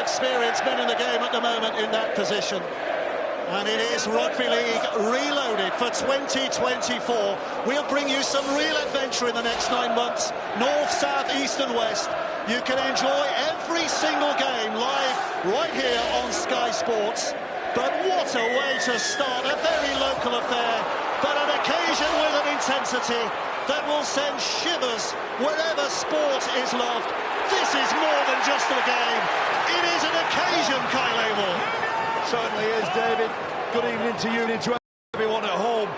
experienced men in the game at the moment in that position. And it is Rugby League Reloaded for 2024. We'll bring you some real adventure in the next 9 months. North, south, east and west. You can enjoy every single game live right here on Sky Sports. But what a way to start a very local affair, but an occasion with an intensity that will send shivers wherever sport is loved. This is more than just a game. It is an occasion, Kyle Amor. Certainly is, David. Good evening to you and to everyone at home.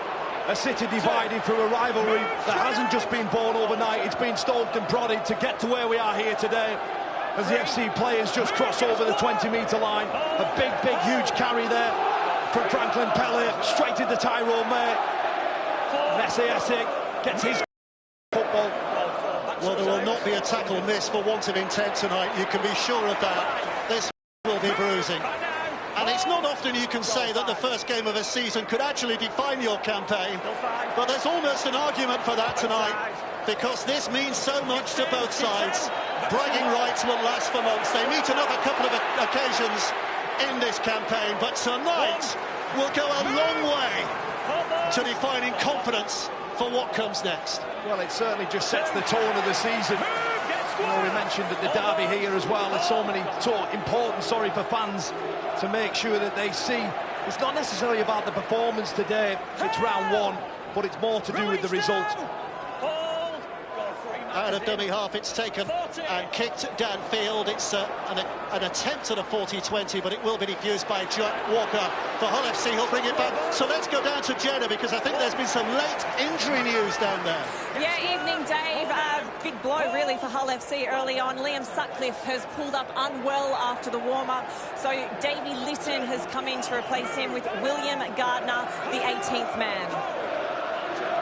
A city divided through a rivalry that hasn't just been born overnight, it's been stoked and prodded to get to where we are here today. As the FC players just cross over the 20-metre line. A big, huge carry there from Franklin Pellet, straight into Tyrone May. Messi gets his football. Well, there will not be a tackle missed for want of intent tonight, you can be sure of that. This will be bruising. And it's not often you can say that the first game of a season could actually define your campaign, but there's almost an argument for that tonight, because this means so much to both sides. Bragging rights will last for months. They meet another couple of occasions in this campaign, but tonight will go a long way to defining confidence for what comes next. Well, it certainly just sets the tone of the season. You know, we mentioned that the derby here as well, there's so many important, for fans to make sure that they see. It's not necessarily about the performance today, it's round one, but it's more to do with the result. Out of dummy half, it's taken and kicked downfield. It's an attempt at a 40-20, but it will be defused by Jack Walker for Hull FC. He'll bring it back. So let's go down to Jeddah, because I think there's been some late injury news down there. Yeah, evening, Dave. Big blow, really, for Hull FC early on. Liam Sutcliffe has pulled up unwell after the warm-up. So Davey Litton has come in to replace him with William Gardner, the 18th man.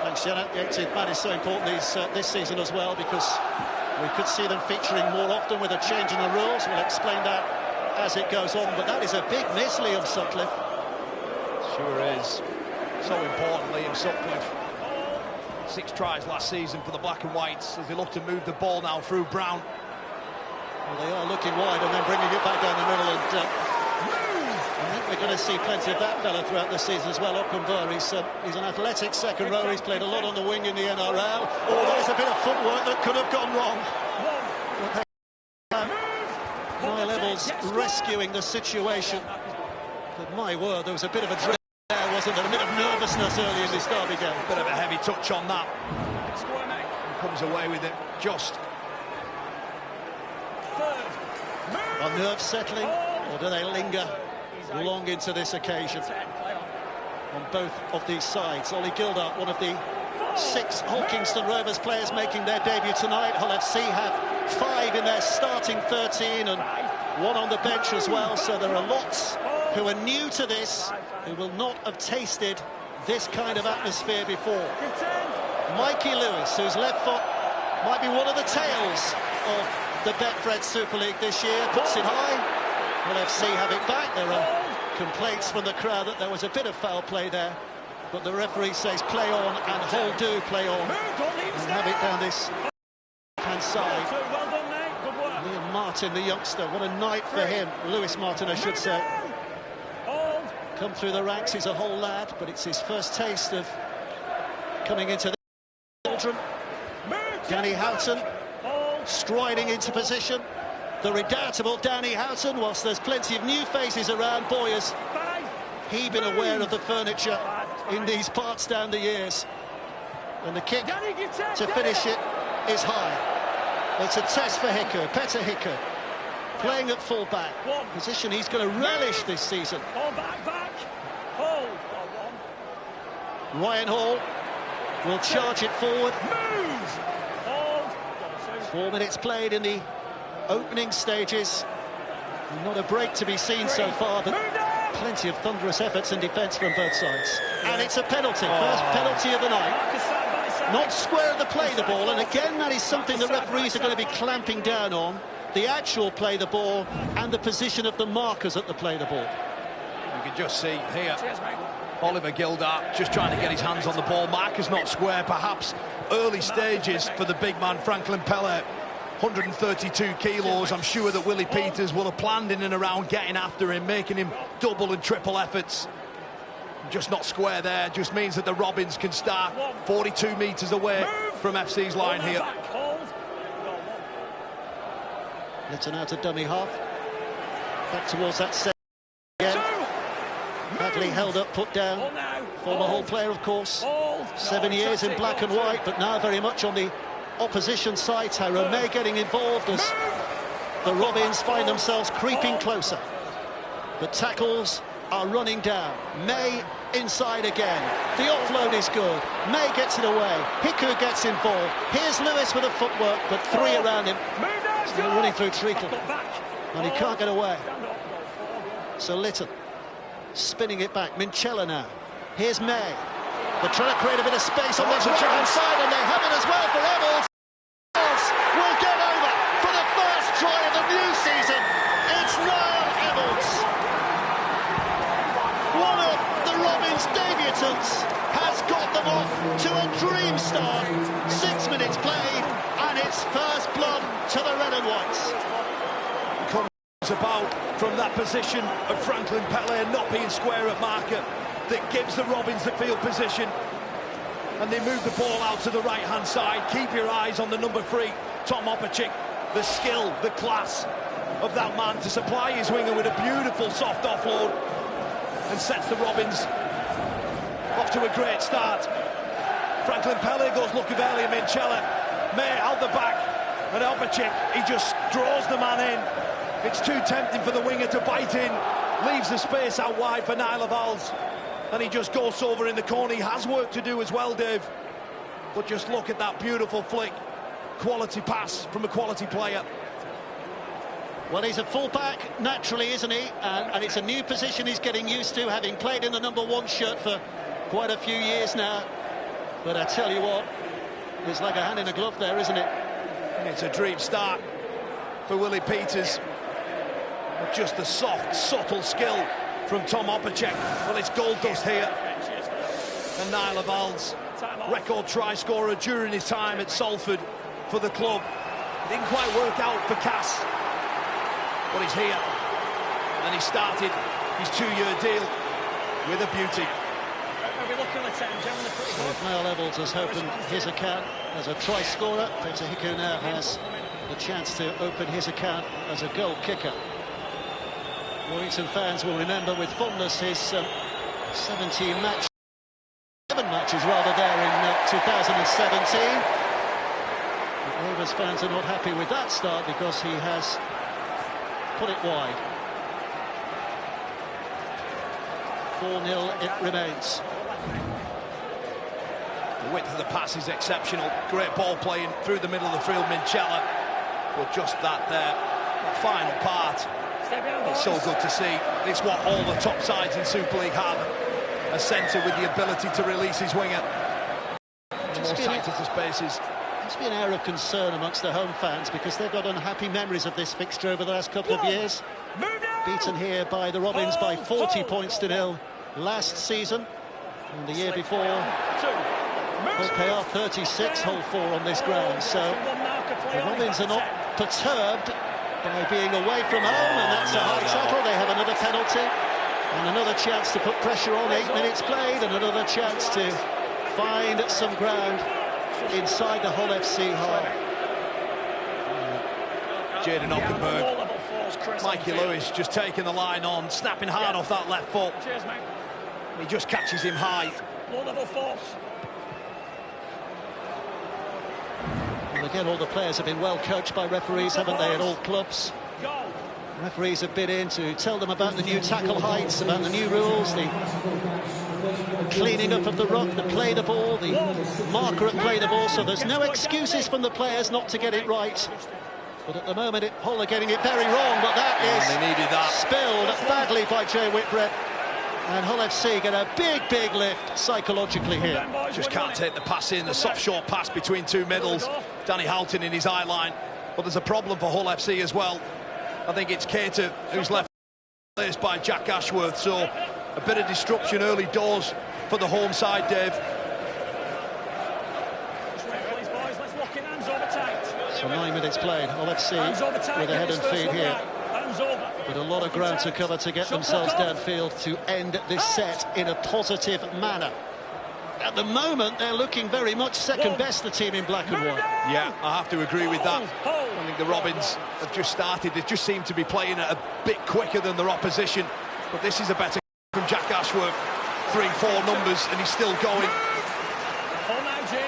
Thanks, Jenna. The 18th man is so important this season as well, because we could see them featuring more often with a change in the rules. We'll explain that as it goes on, but that is a big miss, Liam Sutcliffe. Sure is. So important, Liam Sutcliffe. 6 tries last season for the Black and Whites as they look to move the ball now through Brown. Well, they are looking wide and then bringing it back down the middle, and I think we're going to see plenty of that fella throughout the season as well. Okunbur, he's an athletic second row. He's played a lot on the wing in the NRL. Oh, there's a bit of footwork that could have gone wrong. High levels rescuing the situation. But my word, there was a bit of a drift there, wasn't there? A bit of nervousness early in this derby game. A bit of a heavy touch on that. He comes away with it just. Are nerves settling, or do they linger long into this occasion on both of these sides? Ollie Gildart, one of the 6 Hull Kingston Rovers players making their debut tonight. Hull FC have 5 in their starting 13 and 1 on the bench as well, so there are lots who are new to this, who will not have tasted this kind of atmosphere before. Mikey Lewis, whose left foot might be one of the tails of the Betfred Super League this year, puts it high. Will FC have it back? There are complaints from the crowd that there was a bit of foul play there, but the referee says play on, and Hull do play on and have it down this hand side. Liam Martin, the youngster, what a night for him. Lewis Martin, I should say. Come through the ranks, he's a Hull lad, but it's his first taste of coming into the children. Danny Houghton striding into position. The redoubtable Danny Houghton, whilst there's plenty of new faces around. Boy, has he been aware of the furniture in these parts down the years. And the kick to finish it is high. It's a test for Hicker, Petter Hicker, playing at full-back, position he's going to relish this season. Ryan Hall will charge it forward. 4 minutes played in the opening stages. Not a break to be seen so far, but plenty of thunderous efforts in defence from both sides. And it's a penalty, first penalty of the night. Not square at the play the ball, and again that is something the referees are going to be clamping down on. The actual play the ball and the position of the markers at the play the ball. You can just see here, Oliver Gildart just trying to get his hands on the ball. Markers not square, perhaps early stages for the big man Franklin Pellet. 132 kilos. I'm sure that Willie Peters will have planned in and around getting after him, making him double and triple efforts. Just not square there, just means that the Robins can start 42 metres away from FC's line here. Litton out of dummy half. Back towards that set again. Badly held up, put down. Former Hull player, of course. 7 years in black and white, but now very much on the opposition side. Tyrone May getting involved as the Robins find themselves creeping closer. The tackles are running down. May inside again. The offload is good. May gets it away. Hiku gets involved. Here's Lewis with the footwork, but three around him. Still running through Treacle. And he can't get away. So Litton spinning it back. Minchella now. Here's May. They're trying to create a bit of space on the right-hand side, and they have it as well for Eddles. Will get over for the first try of the new season. It's Niall Eddles. One of the Robins' debutants has got them off to a dream start. 6 minutes played, and it's first blood to the red and whites. Comes about from that position of Franklin Pele not being square at marker that gives the Robins the field position, and they move the ball out to the right-hand side. Keep your eyes on the number 3, Tom Opachik. The skill, the class of that man to supply his winger with a beautiful soft offload, and sets the Robins off to a great start. Franklin Pele goes looking early, Minchella. May out the back, and Opachik, he just draws the man in. It's too tempting for the winger to bite in, leaves the space out wide for Niall Valls, and he just goes over in the corner. He has work to do as well, Dave, but just look at that beautiful flick. Quality pass from a quality player. Well, he's a full-back, naturally, isn't he? And it's a new position he's getting used to, having played in the number 1 shirt for quite a few years now. But I tell you what, it's like a hand in a glove there, isn't it? It's a dream start for Willie Peters. But just the soft, subtle skill from Tom Opachek. Well, it's gold dust here. And Niall Valls, record try-scorer during his time at Salford for the club. Didn't quite work out for Cass, but he's here. And he started his 2-year deal with a beauty. So if Niall Eddles has opened his account as a try-scorer, Peter Hiku now has the chance to open his account as a goal kicker. Warrington fans will remember with fondness his 7 matches rather there in 2017. But Rovers fans are not happy with that start because he has put it wide. 4-0 it remains. The width of the pass is exceptional. Great ball playing through the middle of the field, Minchella. But just that there, that final part, it's so good to see. It's what all the top sides in Super League have. A centre with the ability to release his winger. The most tightest of spaces. Must be an air of concern amongst the home fans because they've got unhappy memories of this fixture over the last couple of years. Beaten here by the Robins by 40 points to 0 last season. And the year before, Hull KR 36, Hull 4 on this ground. So the Robins are not perturbed by being away from home, and that's a high tackle. They have another penalty and another chance to put pressure on. 8 minutes played, and another chance to find some ground inside the Hull FC half. Jaden Ockenberg, Mikey Lewis just taking the line on, snapping hard off that left foot. He just catches him high. Well, again, all the players have been well coached by referees, haven't they, at all clubs? Referees have been in to tell them about the new tackle heights, about the new rules, the cleaning up of the ruck, the play the ball, the marker at play the ball, so there's no excuses from the players not to get it right. But at the moment, Hull are getting it very wrong, but that is they needed that. Spilled badly by Jay Whitbread. And Hull FC get a big lift psychologically here. Just can't take the pass in, the soft short pass between two middles. Danny Houghton in his eye line. But there's a problem for Hull FC as well. I think it's Cater who's left placed by Jack Ashworth, so a bit of disruption early doors for the home side, Dave. So 9 minutes played. LFC with a head and feet here. With a lot of ground to cover to get themselves downfield to end this set in a positive manner. At the moment, they're looking very much second best, the team in black and white. Yeah, I have to agree with that. I think the Robins have just started. They just seem to be playing it a bit quicker than their opposition. But this is a better from Jack Ashworth. 3-4 numbers, and he's still going.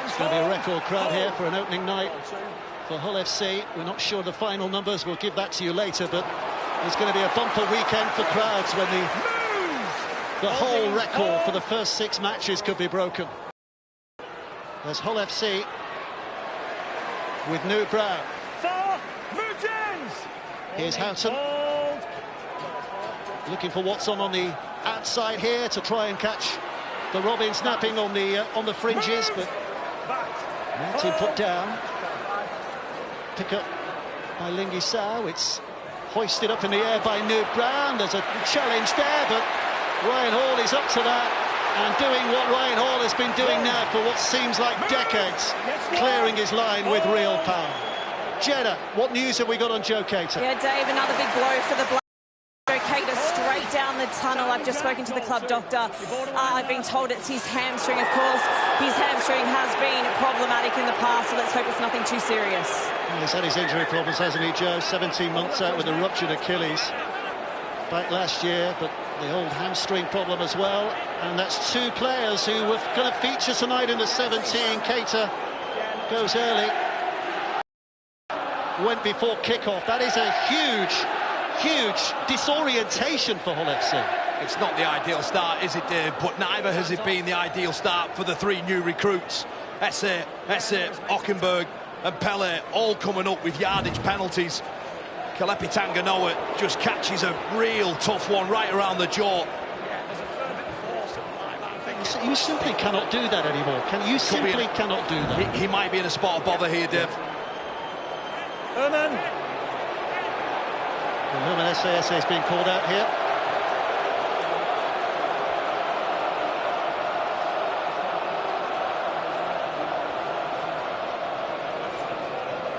It's going to be a record crowd here for an opening night for Hull FC. We're not sure the final numbers. We'll give that to you later, but it's going to be a bumper weekend for crowds when the whole record for the first 6 matches could be broken. There's Hull FC with New Brown. Here's Houghton looking for Watson on the outside here to try and catch the Robins napping on the fringes, but Martin put down. Pick up by Lingy Sao. It's hoisted up in the air by New Brown. There's a challenge there, but Ryan Hall is up to that and doing what Ryan Hall has been doing now for what seems like decades, clearing his line with real power. Jenna, what news have we got on Joe Cater? Yeah, Dave, another big blow for the Black. Joe Cater straight down the tunnel. I've just spoken to the club doctor. I've been told it's his hamstring, of course. His hamstring has been problematic in the past, so let's hope it's nothing too serious. Well, he's had his injury problems, hasn't he, Joe? 17 months out with a ruptured Achilles. Back last year, but the old hamstring problem as well. And that's 2 players who were going to feature tonight in the 17. Cater goes early. Went before kick-off. That is a huge disorientation for Hull FC. It's not the ideal start, is it, Dave? But neither has it been the ideal start for the 3 new recruits. Esse, Ockenberg and Pele all coming up with yardage penalties. Kalepi Tanganoa just catches a real tough one right around the jaw. You simply cannot do that anymore. You simply cannot do that. He might be in a spot of bother here, Dave. Herman SAS is being called out here.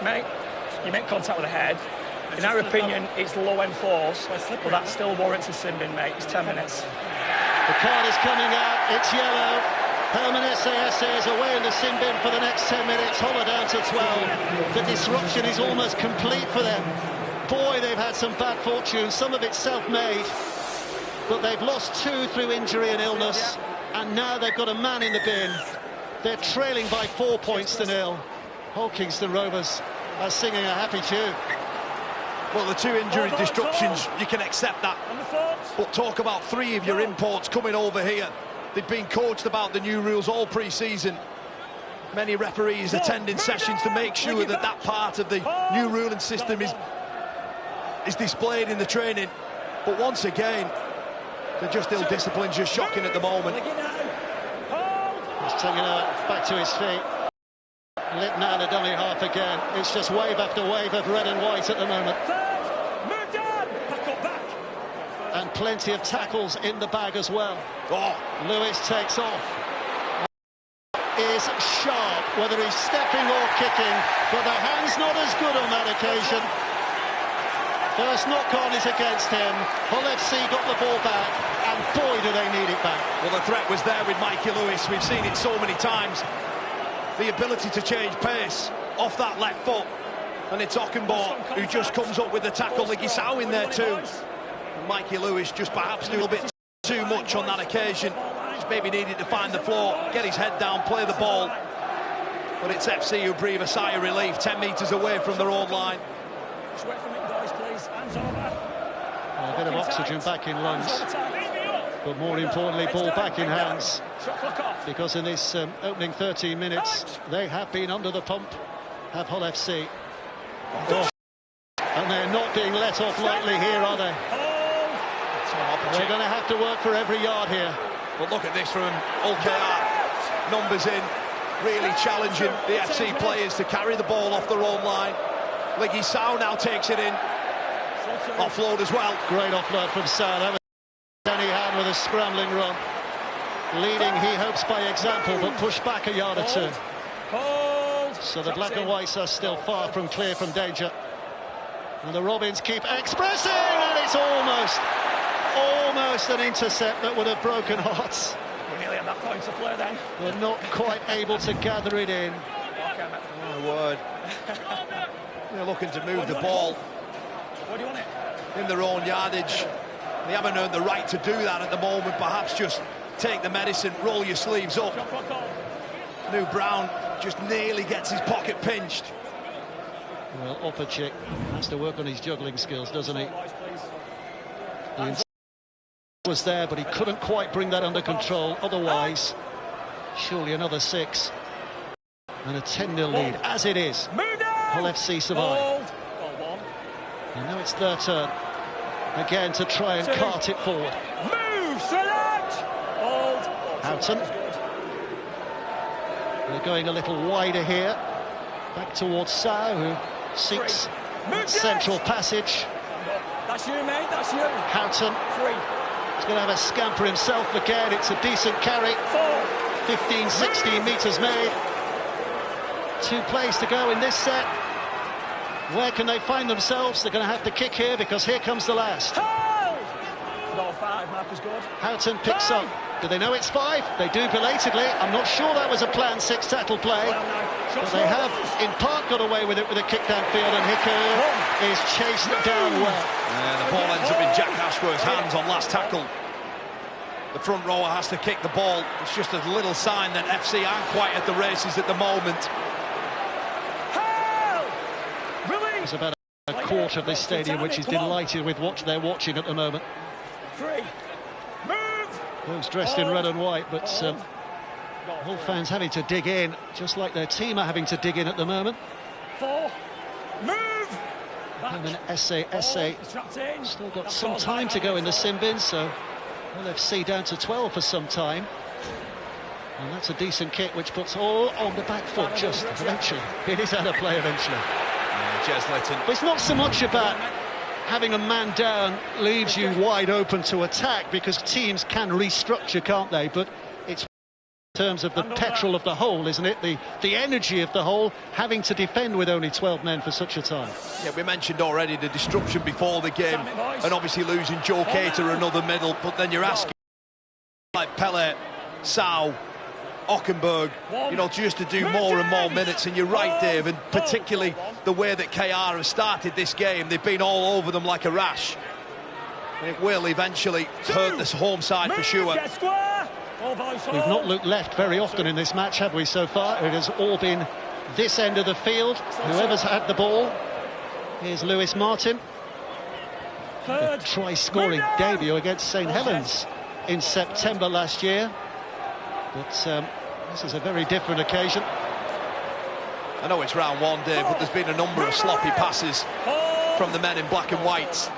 Mate, you make contact with the head. In our opinion, it's low-end force, but that still warrants a sin bin, mate. It's 10 minutes. The card is coming out. It's yellow. Herman SAS is away in the sin bin for the next 10 minutes. Hull are down to 12. The disruption is almost complete for them. Boy, they've had some bad fortune. Some of it self-made. But they've lost 2 through injury and illness. And now they've got a man in the bin. They're trailing by 4 points to 0. Hull Kingston Rovers are singing a happy tune. Well, the 2 injury disruptions, you can accept that. But talk about 3 of your imports coming over here. They've been coached about the new rules all pre-season. Many referees attending sessions to make sure that that part of the new ruling system is displayed in the training. But once again, they're just ill-disciplined, just shocking at the moment. He's taking it back to his feet. Lit now the dummy half again. It's just wave after wave of red and white at the moment. And plenty of tackles in the bag as well. Oh. Lewis takes off. Is sharp, whether he's stepping or kicking, but the hand's not as good on that occasion. First knock-on is against him. Hull FC got the ball back, and boy, do they need it back. Well, the threat was there with Mikey Lewis. We've seen it so many times. The ability to change pace off that left foot. And it's Ockenberg who just comes up with the tackle. Lingy Sao in there too. And Mikey Lewis just perhaps do a bit too much on that occasion. Just maybe needed to find the floor, get his head down, play the ball. But it's FC who breathe a sigh of relief, 10 metres away from their own line. A bit of oxygen back in lungs, but more importantly, ball back in hands. Because in this opening 13 minutes, they have been under the pump, have Hull FC. Oh. And they're not being let off lightly here, are they? They're going to have to work for every yard here. But look at this from OKR. Numbers in, really challenging the FC players to carry the ball off their own line. Lingy Sao now takes it in. Offload as well. Great offload from Sao. That was Danny Hand with a scrambling run. Leading, he hopes, by example, but pushed back a yard or 2. Hold. So the black and whites are still far from clear from danger. And the Robins keep expressing, and it's almost an intercept that would have broken hearts. We nearly had that point to play then. They're not quite able to gather it in. My word. They're looking to move the ball What do you want it? in their own yardage. They haven't earned the right to do that at the moment. Perhaps just take the medicine, roll your sleeves up. New Brown just nearly gets his pocket pinched. Well, Opacek has to work on his juggling skills, doesn't he? The instinct was there, but he couldn't quite bring that under control. Otherwise, surely another 6 and a 10-0 lead, as it is. Hull FC survive. And now it's their turn again to try and cart it forward. Move, select. Hold. Houghton. They're going a little wider here. Back towards Sau, who seeks that central passage. That's you, mate. That's you. Houghton. 3. He's going to have a scamper himself again. It's a decent carry. 4. 15, 16 metres made. 2 plays to go in this set. Where can they find themselves? They're going to have to kick here, because here comes the last. No, 5. Mark is good. Houghton picks up. Do they know it's 5? They do belatedly. I'm not sure that was a planned 6 tackle play. But they have, in part, got away with it with a kick downfield, and Hicker is chased down well. And the ball ends up in Jack Ashworth's hands on last tackle. The front rower has to kick the ball. It's just a little sign that FC aren't quite at the races at the moment. There's about a quarter of this stadium which is delighted with what they're watching at the moment. 3. Move. Those dressed in red and white, but all fans having to dig in, just like their team are having to dig in at the moment. 4. Move. And then Essay. Still got some time to go in the sin bin, so LFC down to 12 for some time. And that's a decent kick which puts all on the back foot just eventually. It is out of play eventually. Jez Litton. But it's not so much about having a man down leaves you wide open to attack, because teams can restructure, can't they? But it's in terms of the petrol of the whole, isn't it? The energy of the whole, having to defend with only 12 men for such a time. Yeah, we mentioned already the disruption before the game, and obviously losing Joe Cater, another middle, but then you're asking like Pele, Sau, Ockenberg, you know, just to do more and more minutes. And you're right, Dave, and particularly the way that KR has started this game, they've been all over them like a rash, and it will eventually hurt this home side for sure. We've not looked left very often in this match, have we, so far? It has all been this end of the field. Whoever's had the ball. Here's Lewis Martin. The try-scoring debut against St Helens in September last year. But this is a very different occasion. I know it's round 1, Dave, but there's been a number of sloppy passes from the men in black and white.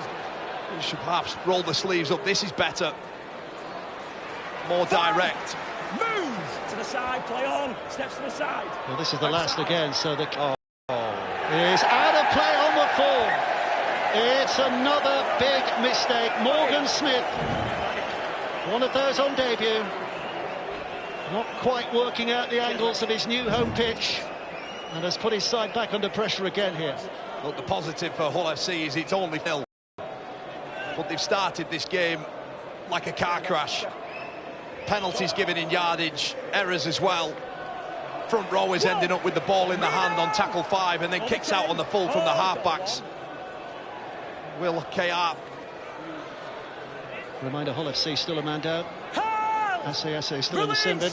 You should perhaps roll the sleeves up. This is better. More direct. Move to the side, play on. Steps to the side. Well, this is the last again, so the is out of play on the fall. It's another big mistake. Morgan Smith, one of those on debut. Not quite working out the angles of his new home pitch, and has put his side back under pressure again here. Look, the positive for Hull FC is it's only 0, but they've started this game like a car crash. Penalties given in yardage, errors as well. Front row is ending up with the ball in the hand on tackle 5, and then kicks out on the full from the halfbacks. Will KR. Reminder, Hull FC still a man down. Essay still in the sin bin.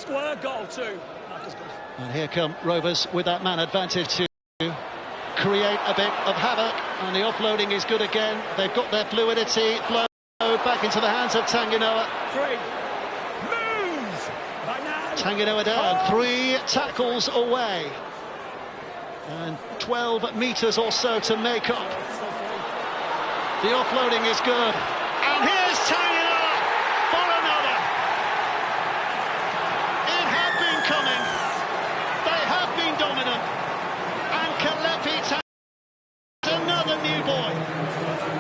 And here come Rovers with that man advantage to create a bit of havoc, and the offloading is good again. They've got their fluidity, flow back into the hands of Tanginoa. 3. Move! Tanginoa down, 3 tackles away. And 12 metres or so to make up. The offloading is good. And here's Tanginoa for another. It had been coming. They have been dominant. And Kalepi is another new boy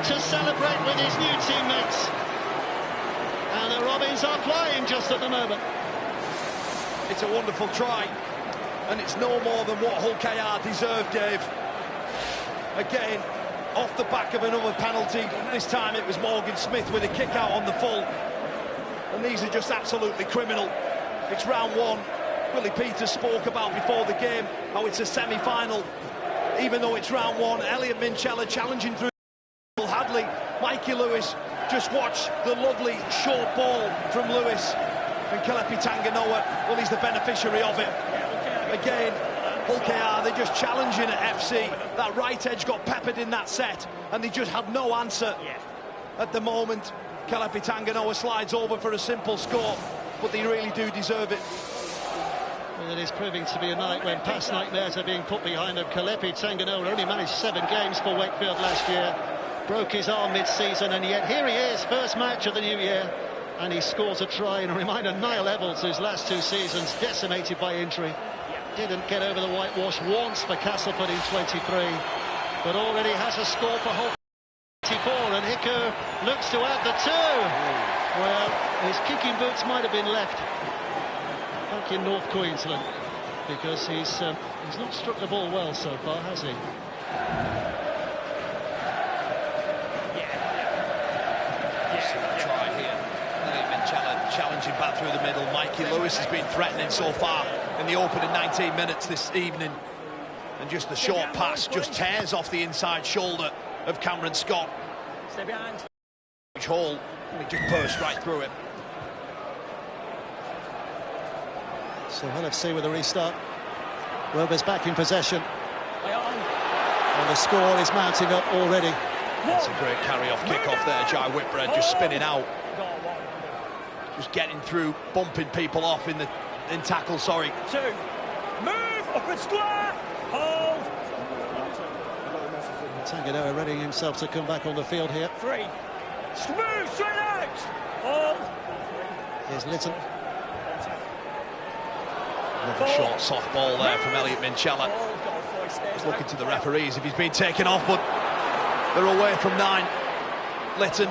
to celebrate with his new teammates. And the Robins are flying just at the moment. It's a wonderful try. and it's no more than what Hull KR deserved, Dave. Again, off the back of another penalty. This time it was Morgan Smith with a kick out on the full. And these are just absolutely criminal. It's round one. Willie Peters spoke about before the game how it's a semi-final. Even though it's round one, Elliot Minchella challenging through Hadley. Mikey Lewis, just watch the lovely short ball from Lewis. And Kelepi Tanganoa, well, he's the beneficiary of it. Again, Hull KR, they're just challenging at FC. That right edge got peppered in that set, and they just have no answer at the moment. Kelepi Tanganoa slides over for a simple score, but they really do deserve it. Well, it is proving to be a night when past nightmares are being put behind him. Kelepi Tanganoa only managed 7 games for Wakefield last year, broke his arm mid-season, and yet here he is, first match of the new year, and he scores a try. And a reminder, Niall Evalds, whose last 2 seasons decimated by injury, didn't get over the whitewash once for Castleford in 23, but already has a score for Hull 24, and Hiku looks to add the 2. Well, his kicking boots might have been left back in North Queensland, because he's not struck the ball well so far, has he? Try here. Elliot Minchella challenging back through the middle. Mikey Lewis has been threatening so far in the opening 19 minutes this evening, and just the short pass just tears off the inside shoulder of Cameron Scott. Stay behind. Hall, and he just burst right through it. So Hull FC with a restart. Rovers back in possession, and the score is mounting up already. That's a great carry-off kick-off there. Jai Whitbread just spinning out, just getting through, bumping people off in tackle, sorry. 2, move, upward square, hold. Tanganoa readying himself to come back on the field here. 3, smooth, straight out, hold. Here's Lytton. Another short, soft ball there from Elliot Minchella. He's looking to the referees if he's been taken off, but they're away from 9. Lytton.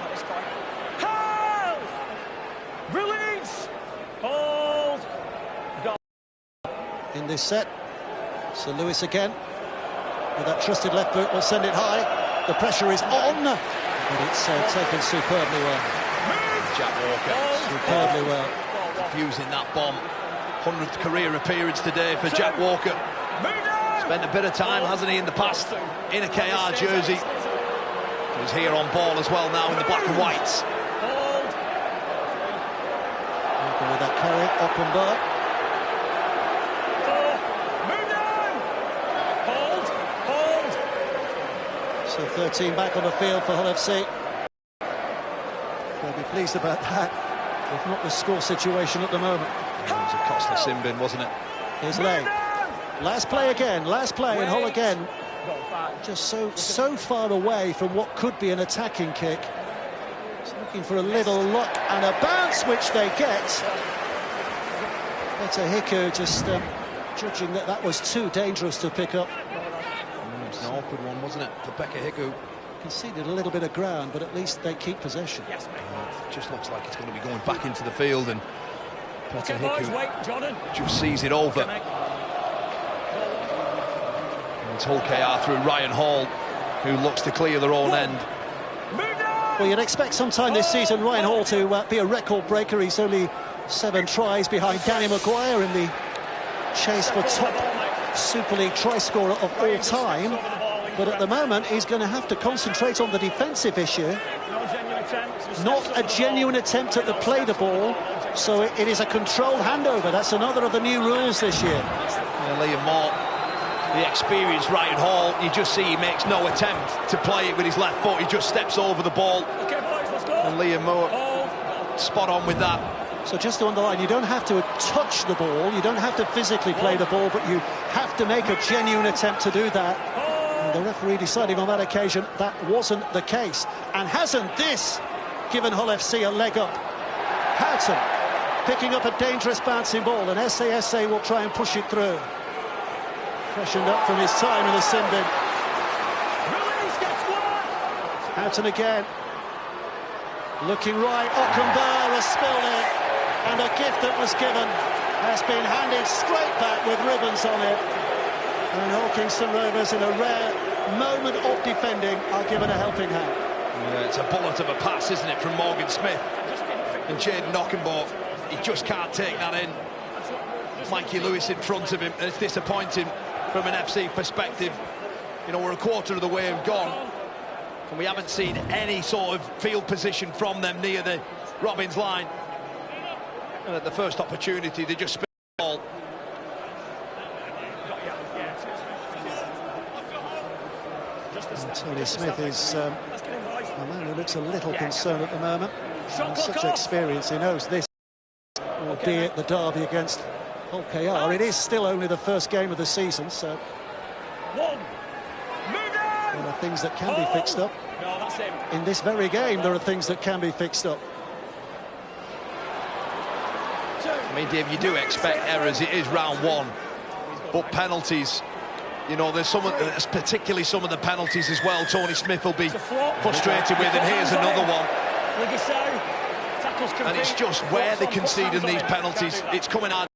Hold! Release! Hold! In this set, so Lewis again with that trusted left boot will send it high. The pressure is on, but it's taken superbly well. Jack Walker Superbly well. defusing that bomb. 100th career appearance today for Jack Walker. Spent a bit of time, hasn't he, in the past in a KR jersey. He's here on ball as well now in the black and whites. With that carry, up and bar. 4, move now! Hold! So 13 back on the field for Hull FC. They'll be pleased about that, if not the score situation at the moment. It was a costly sin bin, wasn't it? Here's Lay. Last play again, last play, and Hull again just so far away from what could be an attacking kick. Just looking for a little luck and a bounce, which they get. Better Hiku just judging that was too dangerous to pick up. It was an awkward one, wasn't it, for Becca Hiku? Conceded a little bit of ground, but at least they keep possession. Yes, mate. It just looks like it's going to be going back into the field, and Peter Hiku Jordan. just sees it over. And it's Hull KR through Ryan Hall, who looks to clear their own end. Well, you'd expect sometime this season Ryan Hall to be a record breaker. He's only 7 tries behind Danny Maguire in the chase for top Super League try scorer of all time. But at the moment, he's going to have to concentrate on the defensive issue. Not a genuine attempt at the play the ball, so it is a controlled handover. That's another of the new rules this year. Liam Moore, the experienced Ryan Hall, you just see he makes no attempt to play it with his left foot. He just steps over the ball. And Liam Moore, spot on with that. So just to underline, you don't have to touch the ball, you don't have to physically play the ball, but you have to make a genuine attempt to do that. And the referee deciding on that occasion that wasn't the case. And hasn't this given Hull FC a leg up? Houghton picking up a dangerous bouncing ball, and SASA will try and push it through. Freshened up from his time in the sin bin. Houghton again. Looking right, Ockenbar has spilled it, and a gift that was given. has been handed straight back with ribbons on it. And Hawkinston Rovers, in a rare moment of defending, are given a helping hand. Yeah, it's a bullet of a pass, isn't it, from Morgan Smith. And Jaden Knockenborg, he just can't take that in. Mikey Lewis in front of him, and it's disappointing from an FC perspective. You know, we're a quarter of the way and gone, and we haven't seen any sort of field position from them near the Robins line. And at the first opportunity, they just spin the ball. Tony Smith is a man who looks a little concerned at the moment. Such experience, he knows this, albeit the derby against Hull KR. It is still only the first game of the season, so there are things that can be fixed up. In this very game, there are things that can be fixed up. I mean, Dave, you do expect errors. It is round one, but penalties, you know, there's particularly some of the penalties as well. Tony Smith will be frustrated with, and here's another one. And it's just where they conceding these penalties. It's coming out.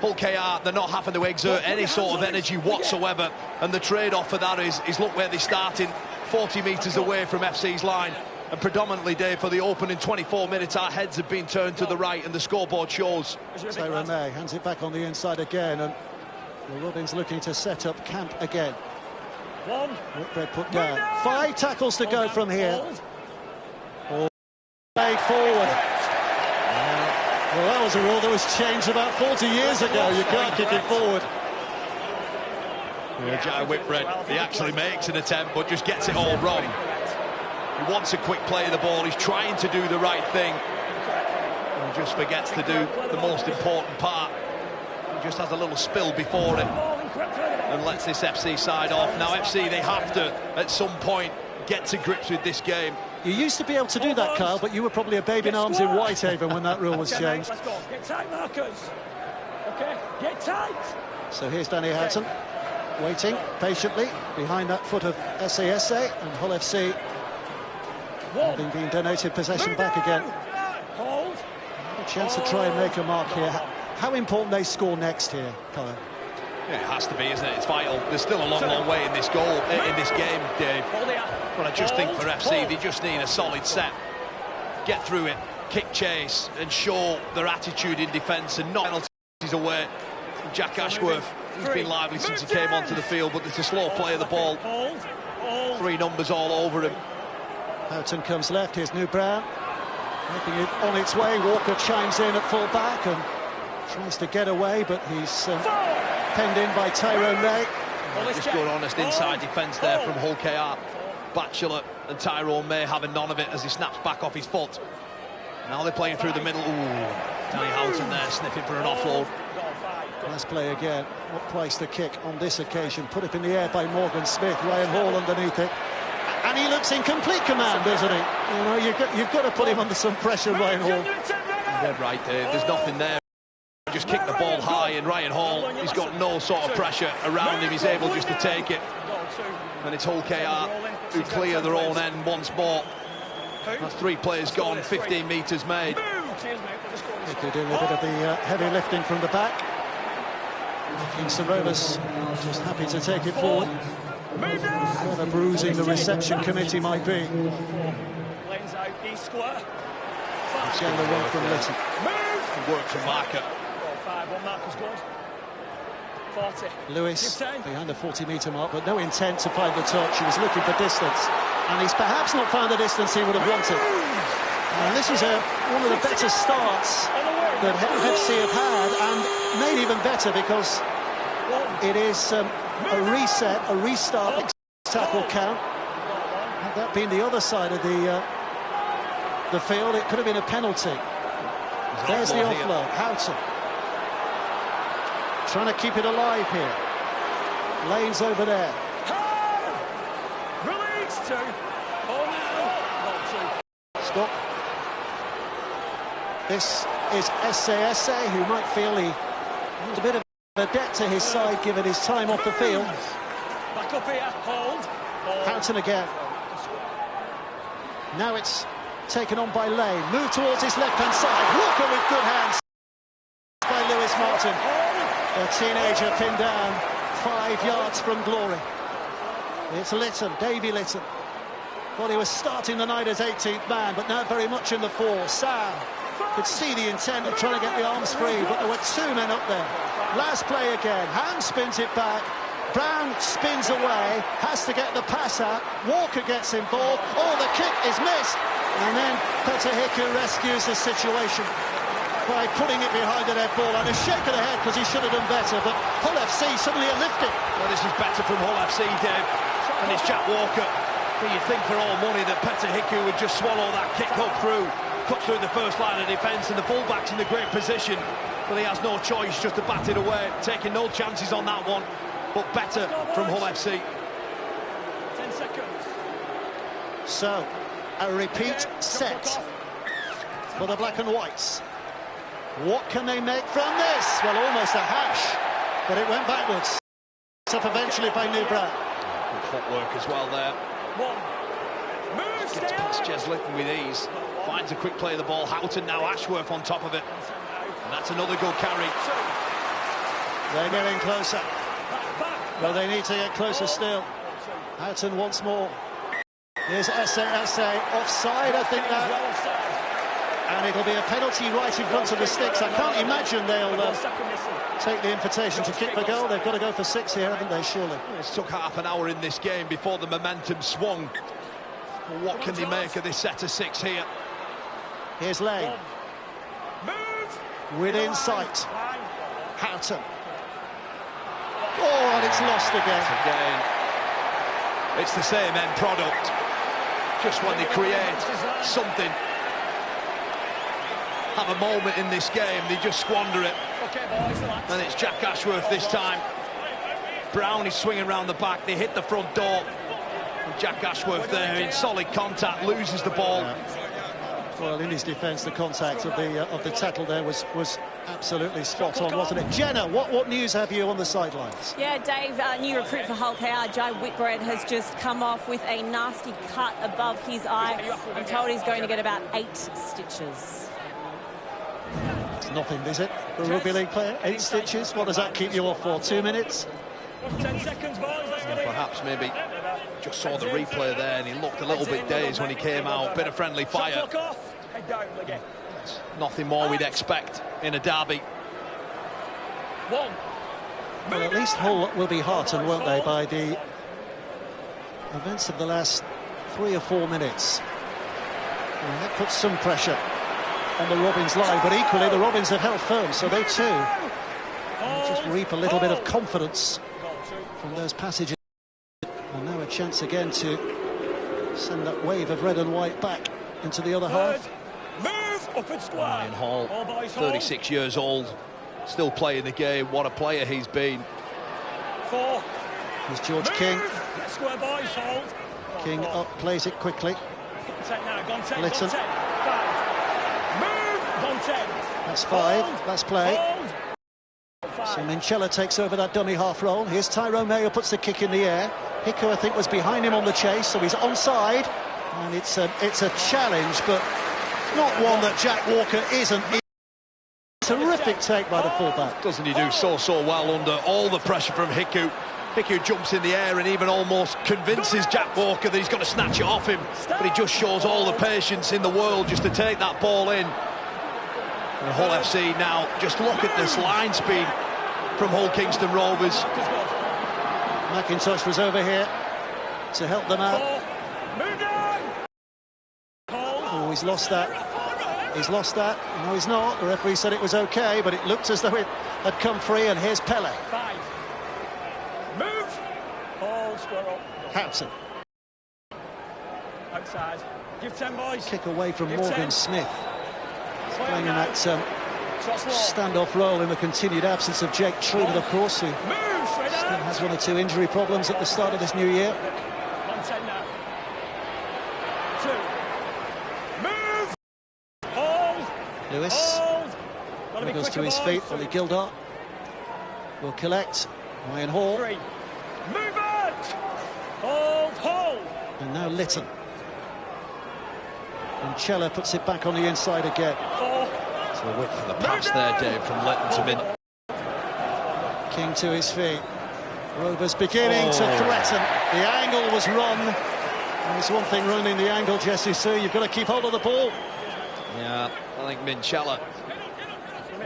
Hull KR, they're not having to exert any sort of energy whatsoever, and the trade-off for that is look where they're starting, 40 metres away from FC's line. And predominantly, Dave, for the opening 24 minutes, our heads have been turned to the right, and the scoreboard shows. Tyrone May hands it back on the inside again, and the Robins looking to set up camp again. Whitbread put down. 5 tackles to go from here. Played forward. Well, that was a rule that was changed about 40 years ago. You can't kick it forward. Yeah, Jai Whitbread, he actually makes an attempt, but just gets it all wrong. He wants a quick play of the ball. He's trying to do the right thing. And just forgets to do the most important part. He just has a little spill before it and lets this FC side off. Now, FC, they have to, at some point, get to grips with this game. You used to be able to do that, Kyle, but you were probably a babe in arms in Whitehaven when that rule was changed. Let's go. Get tight, Marcus. Okay, get tight. So here's Danny Houghton, waiting patiently behind that foot of SASA, and Hull FC having been donated possession back again. Hold. A chance to try and make a mark here. How important they score next here, Kyle? Yeah, it has to be, isn't it? It's vital. There's still a long, long way in this game, Dave. But I just think for FC, they just need a solid set. Get through it, kick chase, and show their attitude in defence, and not penalties away. Jack Ashworth, he's been lively since he came onto the field, but it's a slow play of the ball. 3 numbers all over him. Houghton comes left, here's New Brown. Making it on its way, Walker chimes in at full back and tries to get away, but he's penned in by Tyrone May. Just good, honest inside defence there from Hull KR. Batchelor and Tyrone May having none of it as he snaps back off his foot. Now they're playing through the middle. Ooh, Danny Houghton there sniffing for an offload. Let's play again. What price to kick on this occasion? Put up in the air by Morgan Smith. Ryan Hall underneath it. And he looks in complete command, doesn't he? You know, you've got to put him under some pressure, Ryan Hall. You're dead right there. There's nothing there. Just kick the ball high, and Ryan Hall, he's got no sort of pressure around him. He's able just to take it. And it's Hull KR who clear their own end once more. That's 3 players gone, 15 metres made. They're doing a bit of the heavy lifting from the back. Kingston Rovers just happy to take it forward. Whether bruising the reception committee might be. Again, the run from Litton. Work from Marker. Lewis behind the 40-metre mark, but no intent to find the touch. He was looking for distance, and he's perhaps not found the distance he would have wanted. And this was one of the better starts that FC have had, and made even better because it is a reset, a restart, tackle count. Had that been the other side of the field, it could have been a penalty. There's the offload, Houghton. Trying to keep it alive here. Lane's over there. Release 2. Stop. This is SASA, who might feel he has a bit of a debt to his side given his time off the field. Back up here, hold. Houghton again. Now it's taken on by Lane. Move towards his left-hand side. Walker with good hands by Lewis Martin. A teenager pinned down 5 yards from glory. It's Litton, Davy Litton. Well, he was starting the night as 18th man, but now very much in the fore. Sam could see the intent of trying to get the arms free, but there were 2 men up there. Last play again. Ham spins it back. Brown spins away, has to get the pass out. Walker gets involved. Oh, the kick is missed. And then Peter Hiku rescues the situation by putting it behind the net ball. And a shake of the head because he should have done better, but Hull FC suddenly are lifted. Well, this is better from Hull FC, Dave. And it's Jack Walker. You'd think for all money that Peter Hiku would just swallow that kick up through. Cuts through the first line of defence, and the fullback's in a great position. But he has no choice just to bat it away, taking no chances on that one. But better from Hull FC. 10 seconds. So, a repeat set for the black and whites. What can they make from this? Well, almost a hash, but it went backwards. It's up eventually by New Brown. Good footwork as well there. Gets past Jez Litton with ease. Finds a quick play of the ball. Houghton now, Ashworth on top of it. And that's another good carry. They're getting closer. Well, they need to get closer still. Houghton once more. Here's Esse offside, I think that. And it'll be a penalty right in front of the sticks. I can't imagine they'll take the invitation to kick the goal. They've got to go for 6 here, haven't they, surely? It's took half an hour in this game before the momentum swung. Well, what can they make of this set of 6 here? Here's Lane. Within sight. Houghton. Oh, and it's lost again. It's the same end product. Just when they create something, have a moment in this game, they just squander it. And it's Jack Ashworth this time. Brown is swinging around the back. They hit the front door. And Jack Ashworth there in solid contact, loses the ball. Well, in his defence, the contact of the tackle there was absolutely spot on, wasn't it? Jenna, what news have you on the sidelines? Yeah, Dave, new recruit for Hull KR, Jai Whitbread, has just come off with a nasty cut above his eye. I'm told he's going to get about 8 stitches. It's nothing, is it, for a rugby league player? 8 stitches? What does that keep you off for? 2 minutes? 10 seconds, boys. Perhaps maybe just saw the replay there and he looked a little bit dazed when he came out. Bit of friendly fire. Nothing more we'd expect in a derby. Well, at least Hull will be heartened, won't they, by the events of the last 3 or 4 minutes. And that puts some pressure on the Robins line, but equally the Robins have held firm, so they too just reap a little bit of confidence from those passages. And now a chance again to send that wave of red and white back into the other half. Ryan Hall, 36 years old, still playing the game. What a player he's been. Here's George King. King up, plays it quickly. Litton. That's 5. That's play. So Minchella takes over that dummy half roll. Here's Tyrone Mayo, puts the kick in the air. Hiku, I think, was behind him on the chase, so he's onside. And it's a challenge, but not one that Jack Walker isn't. Terrific take by the fullback. Doesn't he do so well under all the pressure from Hiku? Hiku jumps in the air and even almost convinces Jack Walker that he's got to snatch it off him. But he just shows all the patience in the world just to take that ball in. And Hull FC now, just look at this line speed from Hull Kingston Rovers. McIntosh was over here to help them out. Oh, he's lost that. He's lost that. No, he's not. The referee said it was okay, but it looked as though it had come free, and here's Pele. 5. Move. Hold, square up. Houghton. Outside. Give 10, boys. Kick away from Give Morgan 10. Smith. He's playing in that standoff role in the continued absence of Jake Truman, of course, who still has 1 or 2 injury problems at the start of this new year. 110 now. 2. Move. Hold. Lewis Hold. goes to his feet. Ollie Gildart will collect. Ryan Hall. 3. Move it. Hold. And now Litton. And Chella puts it back on the inside again. 4. The width of the pass there, Dave, from Litton to Min. King to his feet. Rovers beginning to threaten. The angle was wrong. And there's one thing ruining the angle, Jesse Sue. You've got to keep hold of the ball. Yeah, I think Minchella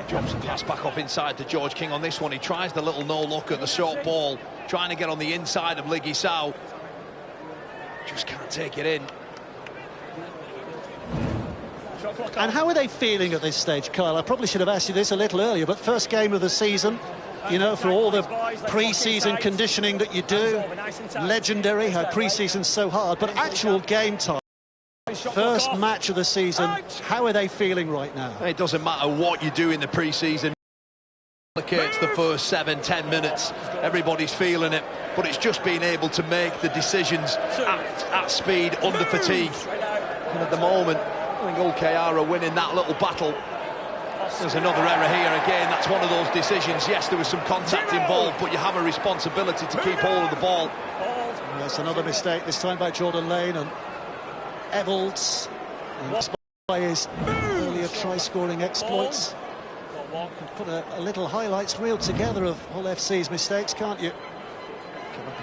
drops the pass back off inside to George King on this one. He tries the little no-look at the short ball, trying to get on the inside of Liggy Sow. Just can't take it in. And how are they feeling at this stage, Kyle? I probably should have asked you this a little earlier, but first game of the season, you know, for all the pre-season conditioning that you do, legendary, how pre-season's so hard, but actual game time, first match of the season, how are they feeling right now? It doesn't matter what you do in the pre-season. It's the first 7-10 minutes, everybody's feeling it, but it's just being able to make the decisions at speed, under fatigue. And at the moment, I think Hull KR are winning that little battle. There's another error here again. That's one of those decisions. Yes, there was some contact involved, but you have a responsibility to keep hold of the ball. That's another mistake, this time by Jordan Lane, and Evalds, by his earlier try-scoring exploits. You can put a little highlights reel together of Hull FC's mistakes, can't you?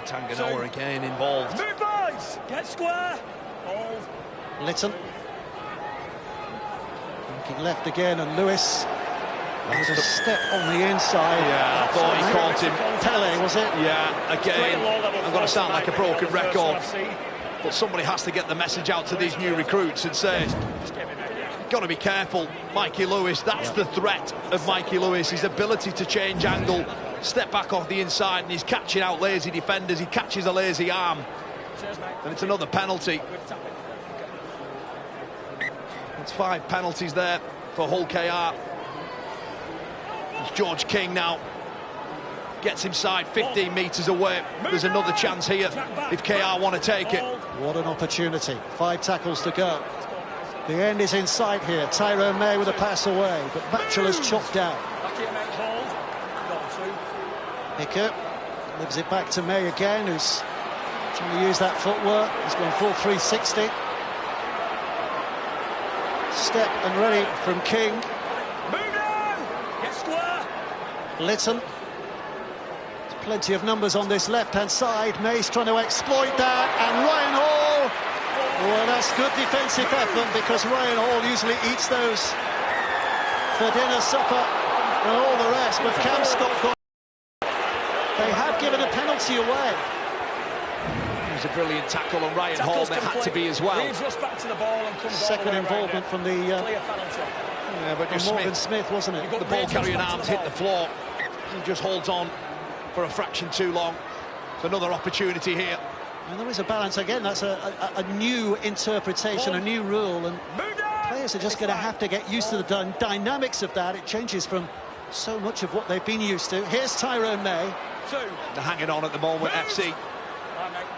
Tanganoa again involved. Move, boys! Get square! Litton. Looking left again, and Lewis. There's a step on the inside. Yeah, I thought he caught him. Pele, was it? Yeah, again, I'm going to sound like a broken record, but somebody has to get the message out to these new recruits and say, got to be careful, Mikey Lewis. That's the threat of Mikey Lewis, his ability to change angle, step back off the inside, and he's catching out lazy defenders. He catches a lazy arm, and it's another penalty. It's 5 penalties there for Hull KR. It's George King now. Gets inside 15 metres away. There's another chance here if KR want to take it. What an opportunity. 5 tackles to go. The end is in sight here. Tyrone May with a pass away, but Batchelor's chopped out. Hicker lives it back to May again, who's trying to use that footwork. He's gone full 360. Step and ready from King. Litton. There's plenty of numbers on this left-hand side. May's trying to exploit that, and Ryan Hall. Well, that's good defensive effort, because Ryan Hall usually eats those for dinner, supper, and all the rest. But Cam Scott got. They have given a penalty away. It was a brilliant tackle on Ryan Hall. There had to be as well. Second involvement from the. Yeah, but just Morgan Smith, wasn't it? The ball carrying arms hit the floor. He just holds on for a fraction too long. It's another opportunity here. And there is a balance again. That's a new interpretation, a new rule, and players are just going to have to get used to the dynamics of that. It changes from so much of what they've been used to. Here's Tyrone May. They're hanging on at the moment, FC.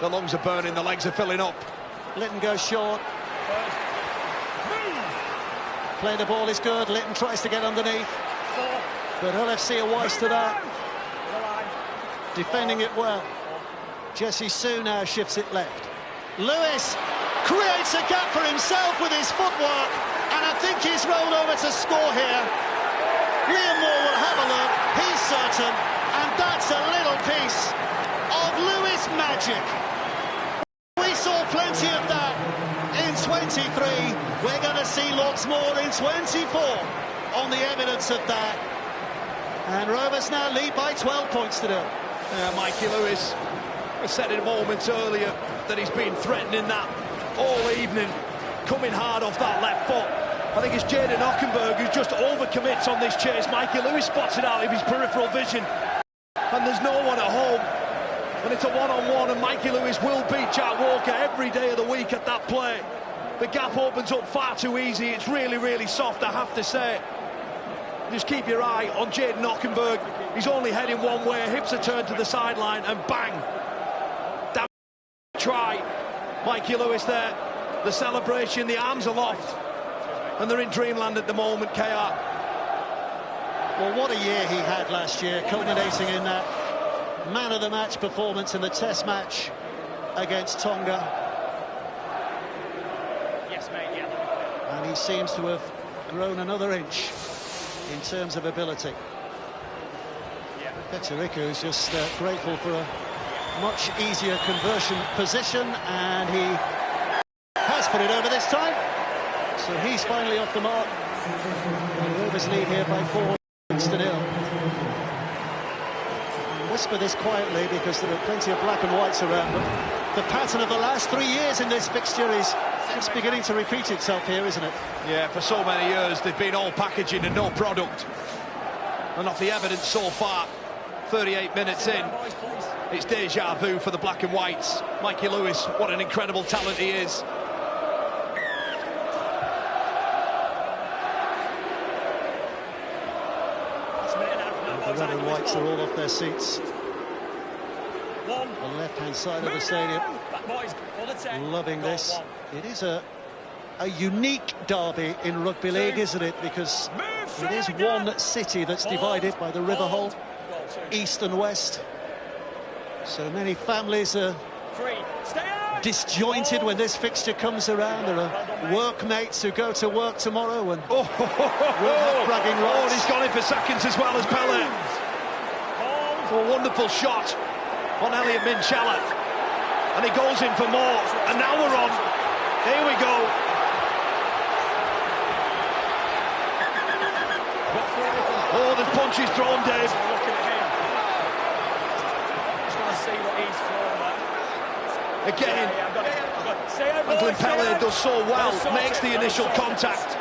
The lungs are burning, the legs are filling up. Litton goes short. Playing the ball is good. Litton tries to get underneath, but Hull FC are wise to that. Defending it well. Jesse Sue now shifts it left. Lewis creates a gap for himself with his footwork, and I think he's rolled over to score here. Liam Moore will have a look, he's certain, and that's a little piece of Lewis magic. We saw plenty of that in 23. We're going to see lots more in 24 on the evidence of that. And Rovers now lead by 12 points to do. Mikey Lewis, I said it moments earlier that he's been threatening that all evening, coming hard off that left foot. I think it's Jaden Ockenberg who just overcommits on this chase. Mikey Lewis spots it out of his peripheral vision, and there's no one at home. And it's a one-on-one, and Mikey Lewis will beat Jack Walker every day of the week at that play. The gap opens up far too easy. It's really, really soft, I have to say. Just keep your eye on Jaden Ockenberg. He's only heading one way, hips are turned to the sideline, and bang! Damn try. Mikey Lewis there. The celebration, the arms aloft. And they're in dreamland at the moment, KR. Well, what a year he had last year, culminating in that man-of-the-match performance in the Test match against Tonga. Yes, mate, yeah. And he seems to have grown another inch. in terms of ability. Betfred is just grateful for a much easier conversion position, and he has put it over this time. So he's finally off the mark. The Rovers lead here by 4-0. Whisper this quietly because there are plenty of black and whites around, but the pattern of the last 3 years in this fixture is just beginning to repeat itself here, isn't it? Yeah, for so many years they've been all packaging and no product. And off the evidence so far, 38 minutes in, it's deja vu for the black and whites. Mikey Lewis, what an incredible talent he is. The red and whites are all off their seats. On the left-hand side of the stadium, loving this. It is a unique derby in rugby league, isn't it? Because it is one city that's divided by the River Hull, east and west. So many families are disjointed when this fixture comes around. There are workmates who go to work tomorrow and will have bragging rights. And he's gone in for seconds as well as Pele. A wonderful shot on Elliot Minchella, and he goes in for more, and now we're on. Here we go. Oh, there's punches thrown, Dave. Again, Franklin Pele does so well, makes the initial contact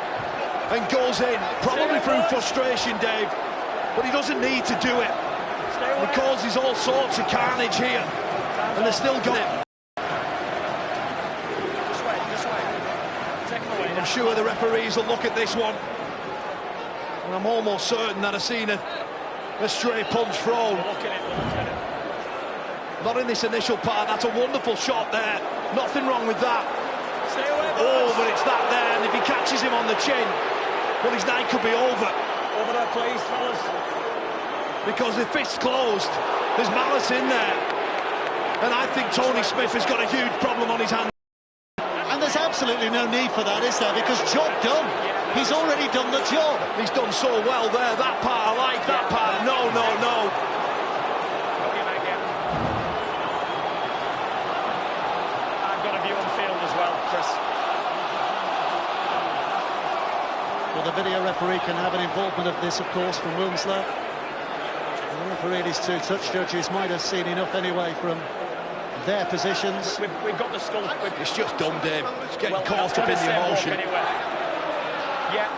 and goes in, probably through frustration, Dave, but he doesn't need to do it. He causes all sorts of carnage here, and they're still got it. I'm sure the referees will look at this one, and I'm almost certain that I've seen a stray punch thrown. Not in this initial part. That's a wonderful shot there. Nothing wrong with that. Oh, but it's that there, and if he catches him on the chin, well, his night could be over. Over there, please, fellas. Because the fist's closed, there's malice in there. And I think Tony Smith has got a huge problem on his hands. And there's absolutely no need for that, is there? Because job done. He's already done the job. He's done so well there. That part, I like that part. No, no, no. I've got a view on field as well, Chris. Well, the video referee can have an involvement of this, of course, from Wilmslow. The referee and his two touch judges might have seen enough anyway from their positions. We've got the skull. It's just dumb, Dave. It's getting caught up in the emotion. Anyway. Yeah.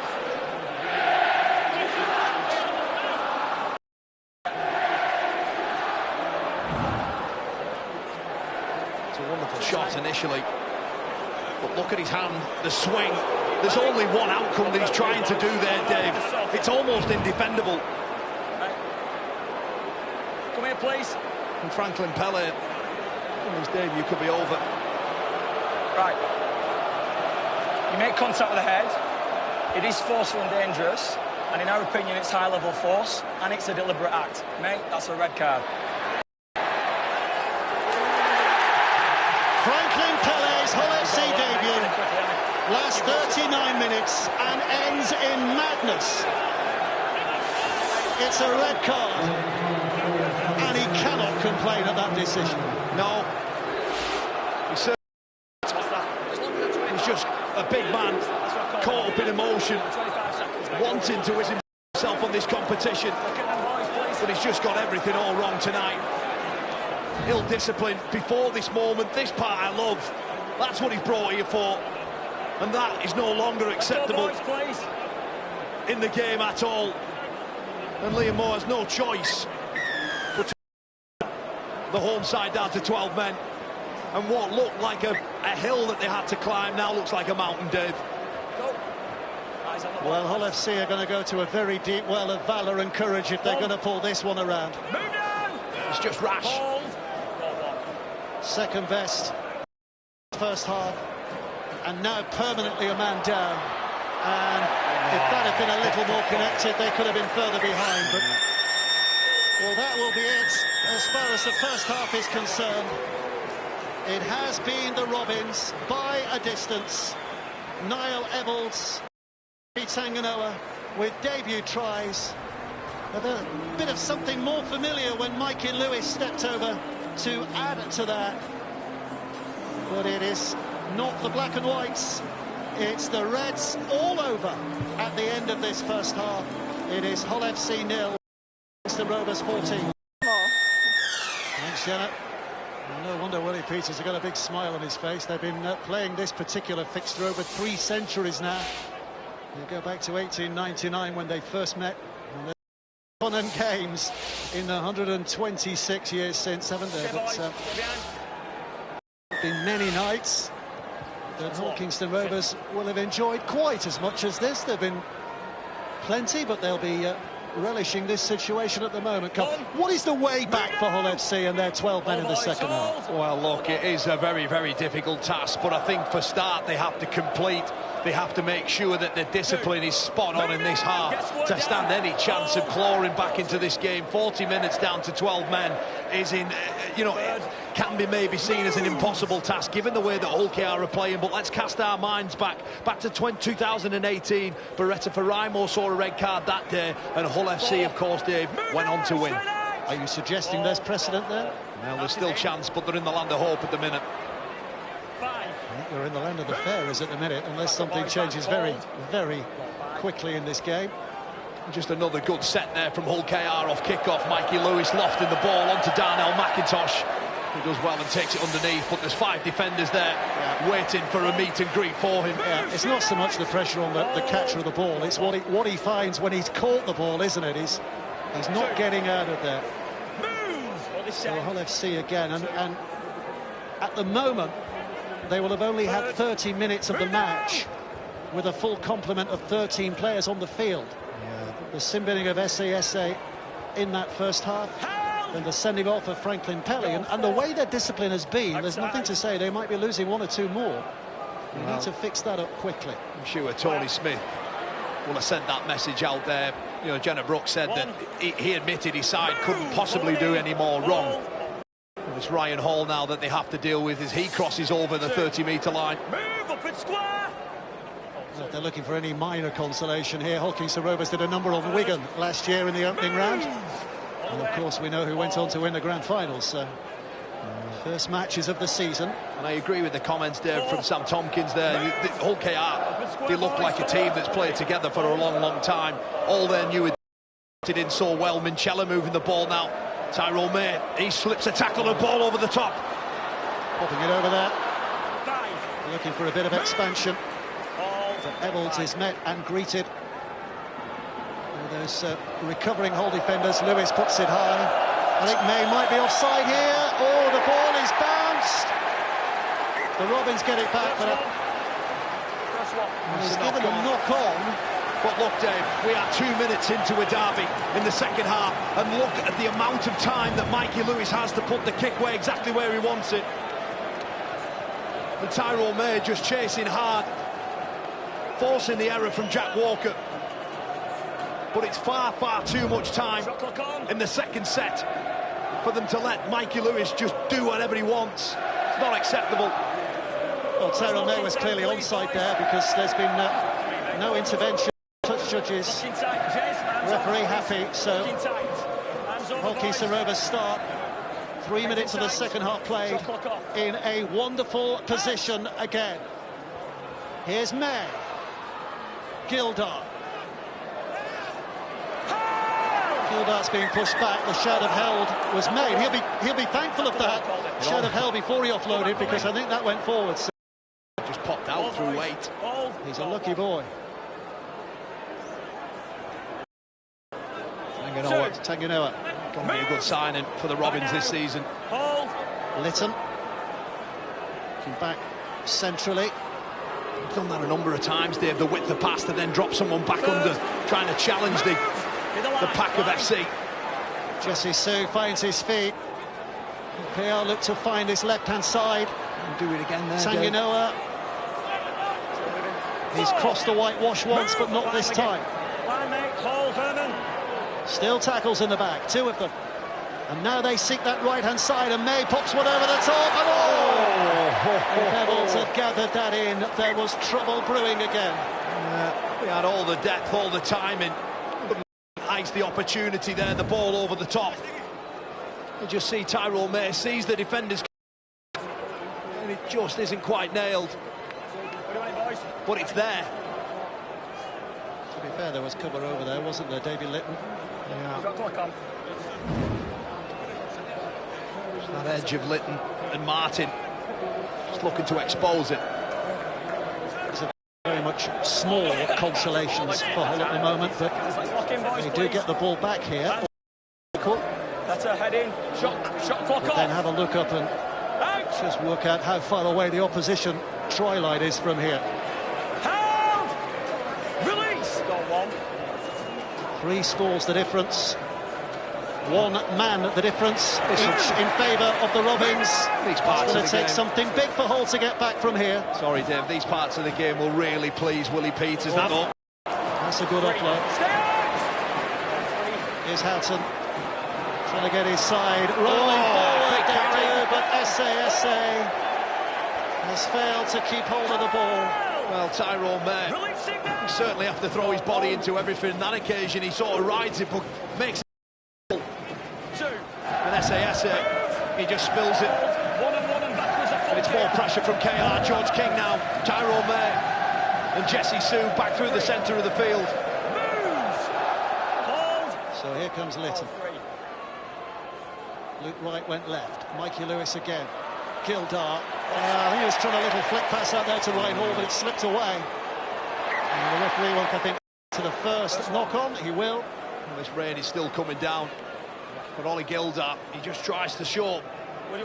It's a wonderful shot initially. But look at his hand, the swing. There's only one outcome that he's trying to do there, Dave. It's almost indefendable. Come here, please. And Franklin Pele, in his debut could be over. Right. You make contact with the head. It is forceful and dangerous, and in our opinion, it's high-level force, and it's a deliberate act. Mate, that's a red card. Franklin Pele's Hull FC debut lasts 39 minutes and ends in madness. It's a red card, and he cannot complain at that decision. No. He's just a big man, caught up in emotion, wanting to win himself on this competition, but he's just got everything all wrong tonight. Ill-discipline before this moment. This part I love. That's what he's brought here for, and that is no longer acceptable in the game at all. And Liam Moore has no choice but to the home side down to 12 men. And what looked like a hill that they had to climb now looks like a mountain, Dave. Well, Hull FC are going to go to a very deep well of valour and courage if they're going to pull this one around. It's just rash. Second best first half, and now permanently a man down. And if that had been a little more connected, they could have been further behind. But well, that will be it as far as the first half is concerned. It has been the Robins by a distance. Niall Evalds, Tanganoa with debut tries. A bit of something more familiar when Mikey Lewis stepped over to add to that. But it is not the black and whites, it's the Reds all over at the end of this first half. It is Hull FC 0, the Rovers 14. Thanks, Janet. No wonder Willie Peters has got a big smile on his face. They've been playing this particular fixture over 3 centuries now. You go back to 1899 when they first met. Fun and games in the 126 years since, haven't there? But been many nights that Hawkinston Rovers will have enjoyed quite as much as this. There've been plenty, but they'll be relishing this situation at the moment. What is the way back for Hull FC and their 12 men in the second half? Well, look, it is a very, very difficult task, but I think for start they have to complete. They have to make sure that the discipline is spot on in this half to stand any chance of clawing back into this game. 40 minutes down to 12 men is in, it can be maybe seen as an impossible task given the way that Hull KR are playing. But let's cast our minds back to 2018. Beretta Faraimo saw a red card that day, and Hull FC, of course, Dave, went on to win. Are you suggesting there's precedent there? Well, there's still chance, but they're in the land of hope at the minute. I think they're in the land of the fairers at the minute, unless something changes very, very quickly in this game. Just another good set there from Hull KR off kick-off. Mikey Lewis lofting the ball onto Darnell McIntosh, who does well and takes it underneath, but there's 5 defenders there waiting for a meet and greet for him. It's not so much the pressure on the catcher of the ball, it's what he finds when he's caught the ball, isn't it? He's not getting out of there. So Hull FC again, and at the moment they will have only had 30 minutes of the match with a full complement of 13 players on the field. The sin-binning of SASA in that first half, and the sending off of Franklin Pelly, and the way their discipline has been, there's nothing to say they might be losing 1 or 2 more. They need to fix that up quickly. I'm sure Tony Smith will have sent that message out there. Jenna Brooks said that he admitted his side couldn't possibly do any more wrong. It's Ryan Hall now that they have to deal with as he crosses over the 30-metre line. Move up and square. Well, if they're looking for any minor consolation here, Hawkinston Rovers did a number on Wigan last year in the opening round. And of course we know who went on to win the grand final, so first matches of the season. And I agree with the comments there from Sam Tompkins there. Hull KR, they look like a team that's played together for a long, long time. All their new did in so well. Minchella moving the ball now. Tyrone May, he slips a tackle and ball over the top. Popping it over there. Looking for a bit of expansion. But Evalds is met and greeted. Those recovering Hull defenders. Lewis puts it high. I think May might be offside here. Oh, the ball is bounced. The Robins get it back, but he's given a knock on. But look, Dave, we are 2 minutes into a derby in the second half, and look at the amount of time that Mikey Lewis has to put the kick exactly where he wants it. And Tyrone May just chasing hard, forcing the error from Jack Walker. But it's far, far too much time in the second set for them to let Mikey Lewis just do whatever he wants. It's not acceptable. Well, Tyrone May was clearly onside there because there's been no intervention. Touch judges, referee happy, so Hawkinston Rovers start 3 minutes of the second half played in a wonderful position again. Here's May. Gildart. Gildart's being pushed back. The shout of held was made. He'll be thankful of that shout of held before he offloaded, because I think that went forward. So just popped out through weight. He's a lucky boy. Tanganoa. Going to be a good signing for the Robins this season. Litton. Looking back centrally. He's done that a number of times, Dave. The width of pass to then drop someone back under, trying to challenge the pack of FC. Jesse Sue finds his feet. KR look to find his left-hand side. And do it again there, Tanganoa. He's crossed the whitewash once, but not this time. Still tackles in the back, 2 of them. And now they seek that right-hand side, and May pops one over the top, and If Evalds had gathered that in, there was trouble brewing again. He had all the depth, all the timing. Ice the opportunity there, the ball over the top. You just see Tyrone May sees the defenders, and it just isn't quite nailed. But it's there. To be fair, there was cover over there, wasn't there, Davy Litton? Yeah. That edge of Litton and Martin just looking to expose it. It's a very much small consolations for Hull at the moment, but they do get the ball back here. That's a head in. Shot clock off. Then have a look up and just work out how far away the opposition try line is from here. Held! Release! Got one. 3 scores the difference. 1 man the difference, each in favour of the Robins. These parts it's going to take game. Something big for Hull to get back from here. Sorry, Dave, these parts of the game will really please Willie Peters. That's a good offload. Here's Houghton trying to get his side rolling forward. They do, but SASA has failed to keep hold of the ball. Well, Tyrone May, he certainly have to throw his body into everything. On that occasion, he sort of rides it, but makes it. And SASA, he just spills it. And it's more pressure from KR. George King now, Tyrone May, and Jesse Sue back through the centre of the field. So here comes Litton. Luke Wright went left. Mikey Lewis again. Gildart. He was trying a little flick pass out there to Ryan Hall, but it slipped away. And the referee won't, I think, to the first knock-on. He will. And this rain is still coming down. But Ollie Gildart, he just tries to show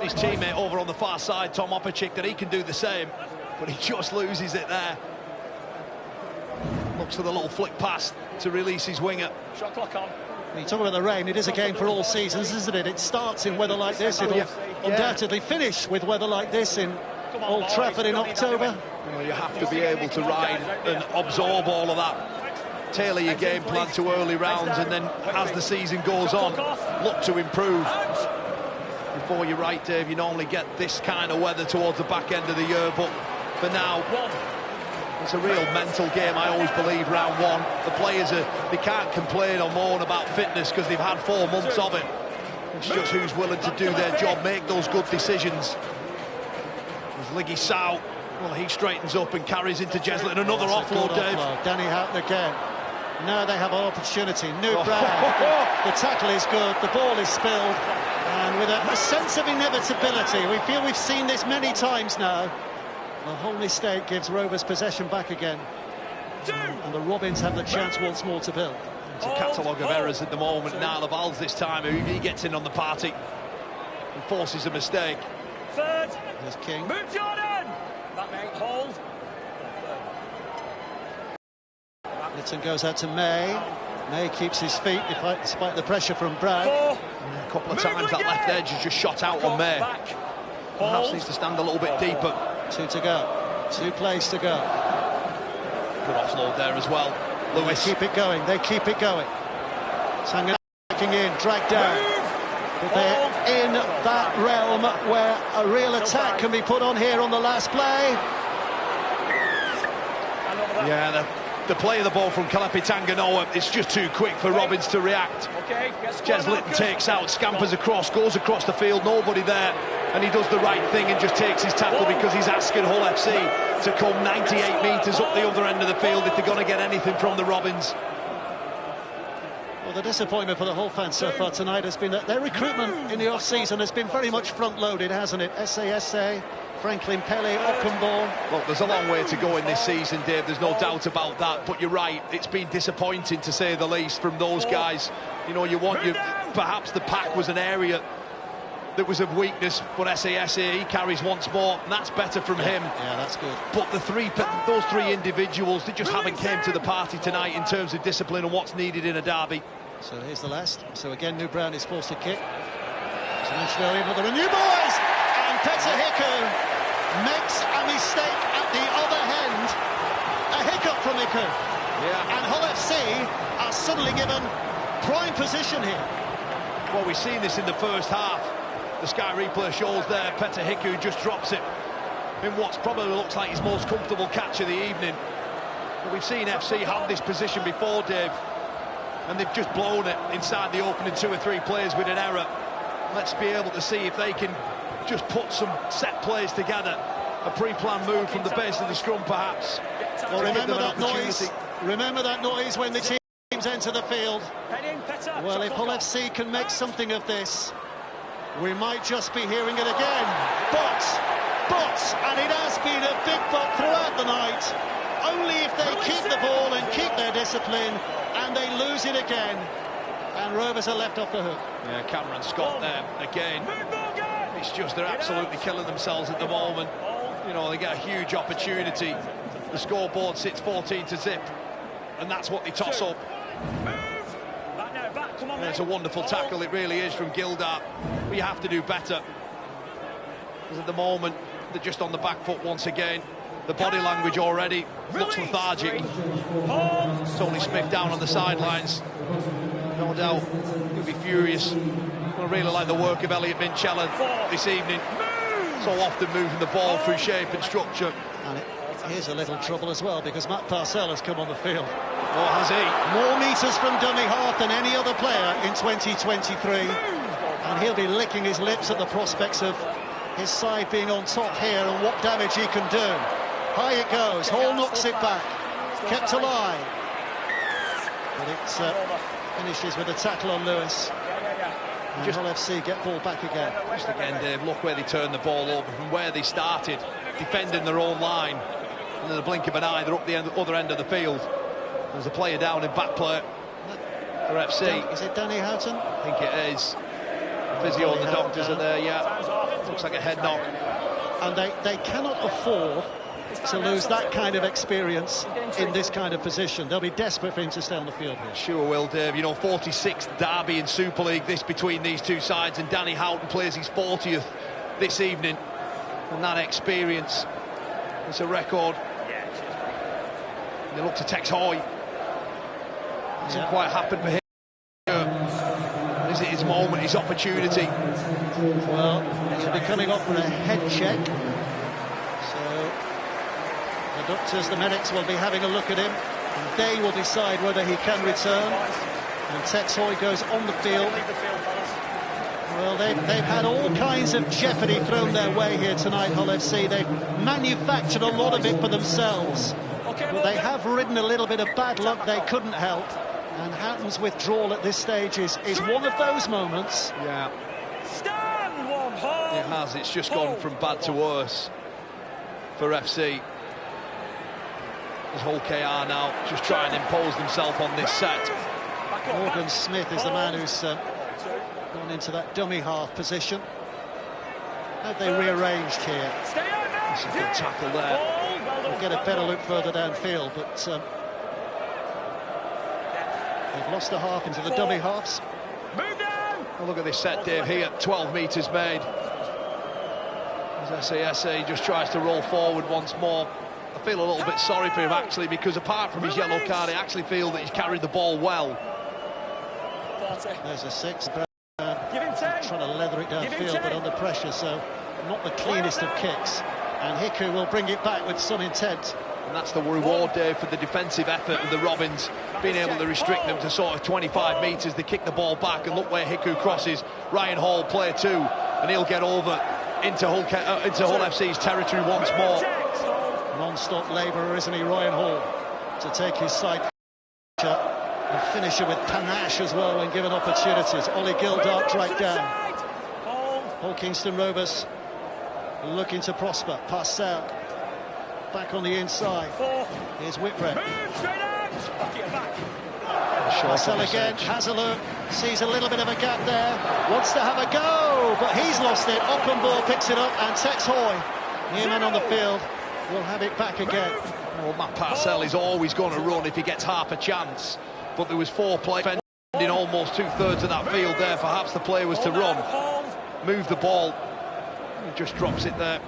his teammate over on the far side, Tom Opachik, that he can do the same. But he just loses it there. Looks for the little flick pass to release his winger. Shot clock on. You talk about the rain, it is a game for all seasons, isn't it? It starts in weather like this, it'll undoubtedly finish with weather like this in Old Trafford in October. Well, you have to be able to ride and absorb all of that. Tailor your game plan to early rounds, and then as the season goes on, look to improve. Before you're right, Dave, you normally get this kind of weather towards the back end of the year, but for now, it's a real mental game. I always believe round one. The players, they can't complain or moan about fitness because they've had 4 months of it. It's just who's willing to do their job, make those good decisions. There's Liggy Sow. Well, he straightens up and carries into Jeslett, and another offload, Dave. Danny Houghton again. Now they have an opportunity. New Brown. The tackle is good. The ball is spilled. And with a sense of inevitability, we feel we've seen this many times now. The whole mistake gives Rovers possession back again. And the Robins have the chance once more to build. It's a catalogue of errors at the moment. Now the Val's this time, he gets in on the party and forces a mistake. Third. There's King. Move Jordan. That mate, hold. Litton goes out to May. May keeps his feet despite the pressure from Bragg. A couple of times that left edge has just shot out on May. Perhaps needs to stand a little bit deeper. 2 to go. 2 plays to go. Good offload there as well. Lewis. They keep it going. They keep it going. Sanga taking in, dragged down. But they're in that realm where a real attack can be put on here on the last play. Yeah, the play of the ball from Kalepi Tanganoa, it's just too quick for Robins to react. Jez Litton takes out, scampers across, goes across the field, nobody there, and he does the right thing and just takes his tackle because he's asking Hull FC to come 98 metres up the other end of the field if they're going to get anything from the Robins. Well, the disappointment for the Hull fans so far tonight has been that their recruitment in the off-season has been very much front-loaded, hasn't it? SASA, Franklin Pelly, Ockenball. Look, there's a long way to go in this season, Dave, there's no doubt about that, but you're right, it's been disappointing to say the least from those guys. You know, perhaps the pack was an area that was of weakness, but SASA, he carries once more, and that's better from him. Yeah, that's good. But those 3 individuals, they just haven't came to the party tonight in terms of discipline and what's needed in a derby. So here's the last. So again, New Brown is forced to kick. As I mentioned earlier, but there are new boys! And Petter Hiku makes a mistake at the other end. A hiccup from Hiku. Yeah. And Hull FC are suddenly given prime position here. Well, we've seen this in the first half. The Sky replay shows there, Petter Hiku just drops it in what's probably looks like his most comfortable catch of the evening. But we've seen FC have this position before, Dave, and they've just blown it inside the opening 2 or 3 players with an error. Let's be able to see if they can just put some set plays together. A pre-planned move from the base of the scrum, perhaps. Well, remember that noise. Remember that noise when the teams enter the field. Well, if Hull FC can make something of this, we might just be hearing it again. But, and it has been a big but throughout the night. Only if they keep the ball and keep their discipline, and they lose it again, and Rovers are left off the hook. Yeah, Cameron Scott there again. It's just they're absolutely killing themselves at the moment. You know, they get a huge opportunity. The scoreboard sits 14-0, and that's what they toss up. And it's a wonderful tackle, it really is, from Gildart. We have to do better, because at the moment they're just on the back foot once again. The body language already looks lethargic. Tony Smith down on the sidelines, no doubt he'll be furious. I really like the work of Elliot Minchella this evening, so often moving the ball through shape and structure. And here's a little trouble as well, because Matt Parcell has come on the field. Oh, has he? More metres from dummy half than any other player in 2023, and he'll be licking his lips at the prospects of his side being on top here and what damage he can do. High it goes, Hall knocks it back, kept alive, but it finishes with a tackle on Lewis. And Hull FC get ball back again. Just again, Dave, look where they turned the ball over, from where they started, defending their own line, and in the blink of an eye, they're up the other end of the field. There's a player down in back play for FC. Is it Danny Houghton? I think it is. The physio and the doctors are there, yeah. Looks like a head knock. And they cannot afford to lose that kind of experience in this kind of position. They'll be desperate for him to stay on the field here. Sure will, Dave. You know, 46th derby in Super League, this between these two sides, and Danny Houghton plays his 40th this evening. And that experience, it's a record. They look to Tex Hoy. Hasn't quite happened for him. Is it his moment, his opportunity? Well, he'll be coming off for a head check. So the doctors, the medics will be having a look at him, and they will decide whether he can return. And Tex Hoy goes on the field. Well, they've had all kinds of jeopardy thrown their way here tonight, Hull FC. They've manufactured a lot of it for themselves. But they have ridden a little bit of bad luck they couldn't help. And Houghton's withdrawal at this stage is one of those moments. Yeah. It has. It's just gone from bad to worse for FC. As Hull KR now just try and impose themselves on this set. Morgan Smith is the man who's gone into that dummy half position. Have they rearranged here? That's a good tackle there. We'll get a better look further downfield, but they've lost a half into the dummy halves. Well, look at this set, Dave, here, 12 metres made. As SASA just tries to roll forward once more. I feel a little bit sorry for him, actually, because apart from his yellow card, I actually feel that he's carried the ball well. There's a 6. Trying to leather it downfield, but under pressure, so not the cleanest of kicks. And Hiku will bring it back with some intent. And that's the reward, Dave, for the defensive effort of the Robins, being able to restrict them to sort of 25 metres. They kick the ball back, and look where Hiku crosses. Ryan Hall, player 2, and he'll get over into Hull FC's territory once more. Non-stop labourer, isn't he, Ryan Hall, to take his side and finisher with panache as well when given opportunities. Ollie Gildart dragged down. Hull Kingston Rovers looking to prosper. Parcell back on the inside. Here's Whitbread. Parcell again. Hazelou sees a little bit of a gap there. Wants to have a go, but he's lost it. Ockenbaugh picks it up, and Tex Hoy, new man on the field, will have it back again. Well, Matt Parcell is always going to run if he gets half a chance. But there was 4 players defending almost 2/3 of that field there. Perhaps the play was to run, move the ball. He just drops it there.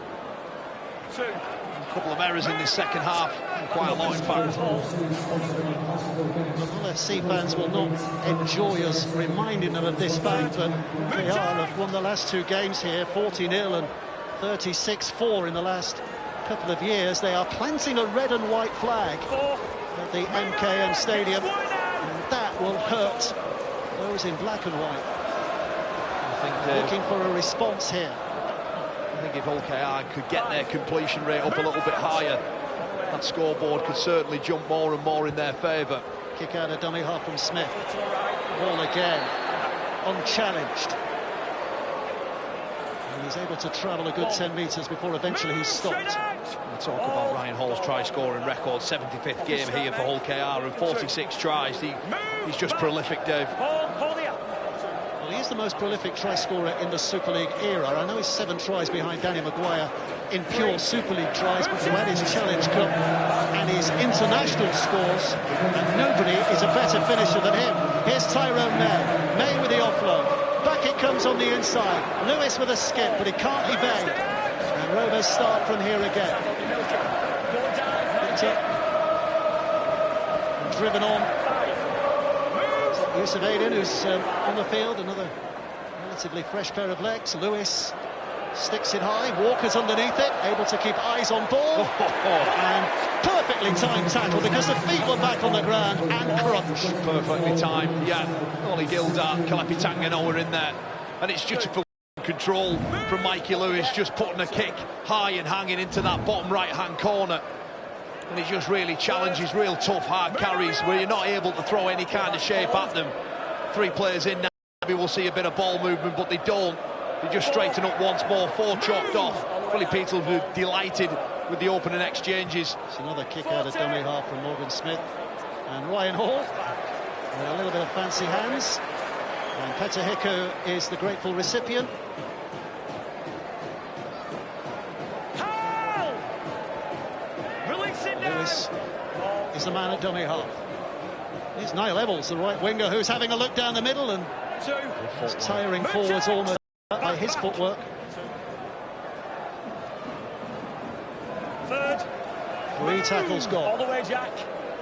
A couple of errors in this second half, quite a lot in fact. Well, FC fans will not enjoy us reminding them of this fact, but they have won the last 2 games here, 40-0 and 36-4 in the last couple of years. They are planting a red and white flag at the MKM Stadium, and that will hurt those in black and white. I think looking for a response here. I think if Hull KR could get their completion rate up a little bit higher, that scoreboard could certainly jump more and more in their favour. Kick out a dummy half from Smith. Ball again, unchallenged. And he's able to travel a good 10 metres before eventually he's stopped. We talk about Ryan Hall's try-scoring record, 75th game here for Hull KR and 46 tries. He's just prolific, Dave. Well, he is the most prolific try-scorer in the Super League era. I know he's 7 tries behind Danny Maguire in pure Super League tries, but to add his Challenge Cup and his international scores, and nobody is a better finisher than him. Here's Tyrone May. May with the offload. Back it comes on the inside. Lewis with a skip, but he can't evade. And Rovers start from here again. Driven on. Yusuf Aiden, who's on the field, another relatively fresh pair of legs. Lewis sticks it high, Walker's underneath it, able to keep eyes on ball, and perfectly timed tackle because the feet were back on the ground and crunch. Perfectly timed, yeah. Ollie Gildart, Kalepi Tanganoa in there, and it's just for control from Mikey Lewis, just putting a kick high and hanging into that bottom right-hand corner. And he just really challenges real tough, hard carries where you're not able to throw any kind of shape at them. 3 players in now, maybe we'll see a bit of ball movement, but they don't. They just straighten up once more, 4 chopped off. Willie Petel will be delighted with the opening exchanges. It's another kick out of dummy half from Morgan Smith. And Ryan Hall with a little bit of fancy hands. And Peter Hiku is the grateful recipient. Lewis is the man at dummy half. Here's Niall Evalds, the right winger, who's having a look down the middle and is tiring forwards almost by his footwork. 3 tackles gone. All the way, Jack.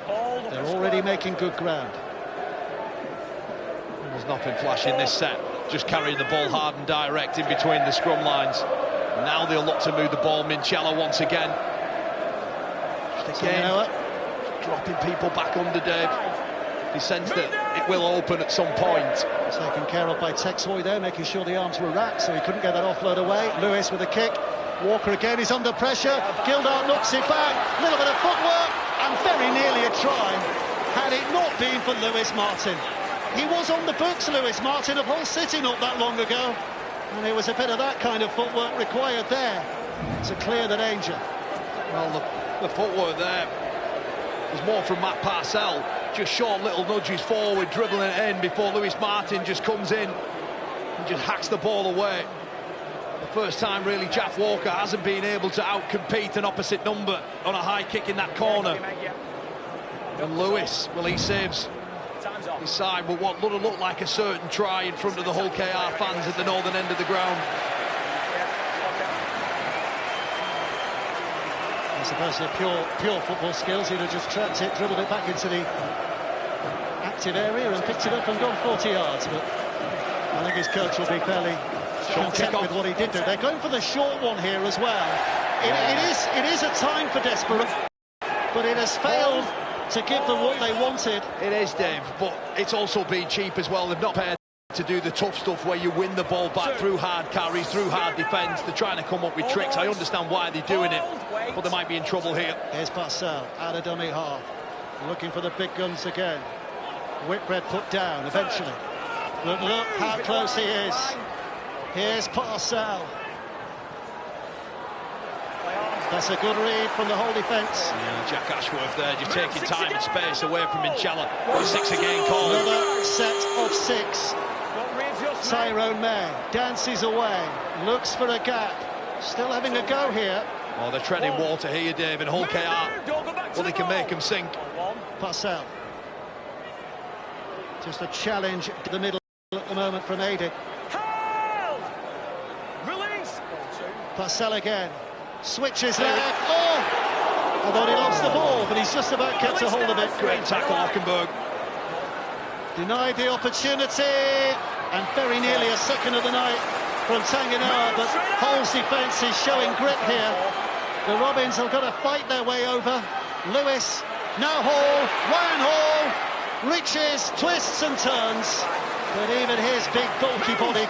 They're already making good ground. There's nothing flash in this set. Just carrying the ball hard and direct in between the scrum lines. Now they'll look to move the ball. Minchella once again. Again, dropping people back under, Dave. He sensed that it will open at some point. Taken care of by Tex Hoy there, making sure the arms were wrapped so he couldn't get that offload away. Lewis with a kick. Walker again is under pressure. Gildart knocks it back. A little bit of footwork and very nearly a try had it not been for Lewis Martin. He was on the books, Lewis Martin of Hull City not that long ago, and there was a bit of that kind of footwork required there to clear the danger. Well, the footwork there was more from Matt Parcell, just short little nudges forward, dribbling it in before Lewis Martin just comes in and just hacks the ball away. The first time really Jack Walker hasn't been able to outcompete an opposite number on a high kick in that corner. And Lewis, well, he saves his side with what would have looked like a certain try in front of the Hull KR fans at the northern end of the ground. I suppose the pure football skills, he'd have just trapped it, dribbled it back into the active area and picked it up and gone 40 yards. But I think his coach will be fairly content with what he did do. They're going for the short one here as well. It is a time for desperate, but it has failed to give them what they wanted. It is, Dave, but it's also been cheap as well. They've not prepared to do the tough stuff where you win the ball back through hard carries, through hard defence. They're trying to come up with tricks. I understand why they're doing it, but they might be in trouble here. Here's Parcell, out of dummy half, looking for the big guns again. Whitbread put down eventually. But look how close he is. Here's Parcell. That's a good read from the whole defence. Yeah, Jack Ashworth there, just taking time and space away from Minchella. 6 again called. Another set of 6. Tyrone May dances away, looks for a gap. Still having a go here. Oh, they're treading water here, Dave, and Hull KR. Well, they can make them sink. Parcell. Just a challenge to the middle at the moment from Aiden. Parcell again. Switches leg. Oh! I thought he lost the ball, but he's just about kept a hold of it. Great tackle, Hockenberg. Denied the opportunity, and very nearly a second of the night from Tanganoa, but Hull's defence is showing grit here. The Robins have got to fight their way over. Lewis Now Hall, Ryan Hall, reaches, twists and turns, but even his big bulky body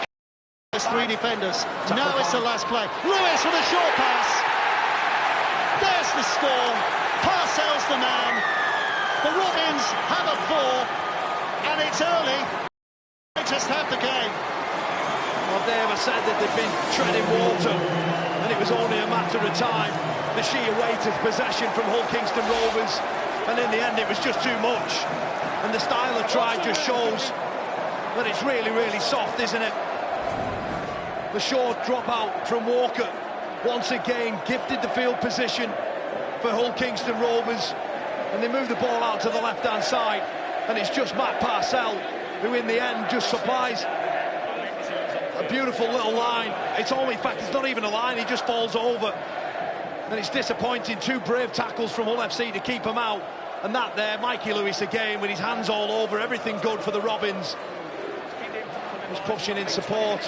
has three defenders. Now it's the last play. Lewis with a short pass. There's the score. Parcells the man. The Robins have a four, and it's early. They just have the game. Well, they ever said that they've been treading water, and it was only a matter of time. The sheer weight of possession from Hull Kingston Rovers, and in the end it was just too much. And the style of try just shows that it's really, really soft, isn't it? The short dropout from Walker once again gifted the field position for Hull Kingston Rovers, and they move the ball out to the left-hand side, and it's just Matt Parcell who in the end just supplies a beautiful little line. It's only, in fact, it's not even a line, he just falls over. And it's disappointing. Two brave tackles from Hull FC to keep him out. And that there, Mikey Lewis again with his hands all over, everything good for the Robins. He's pushing in support.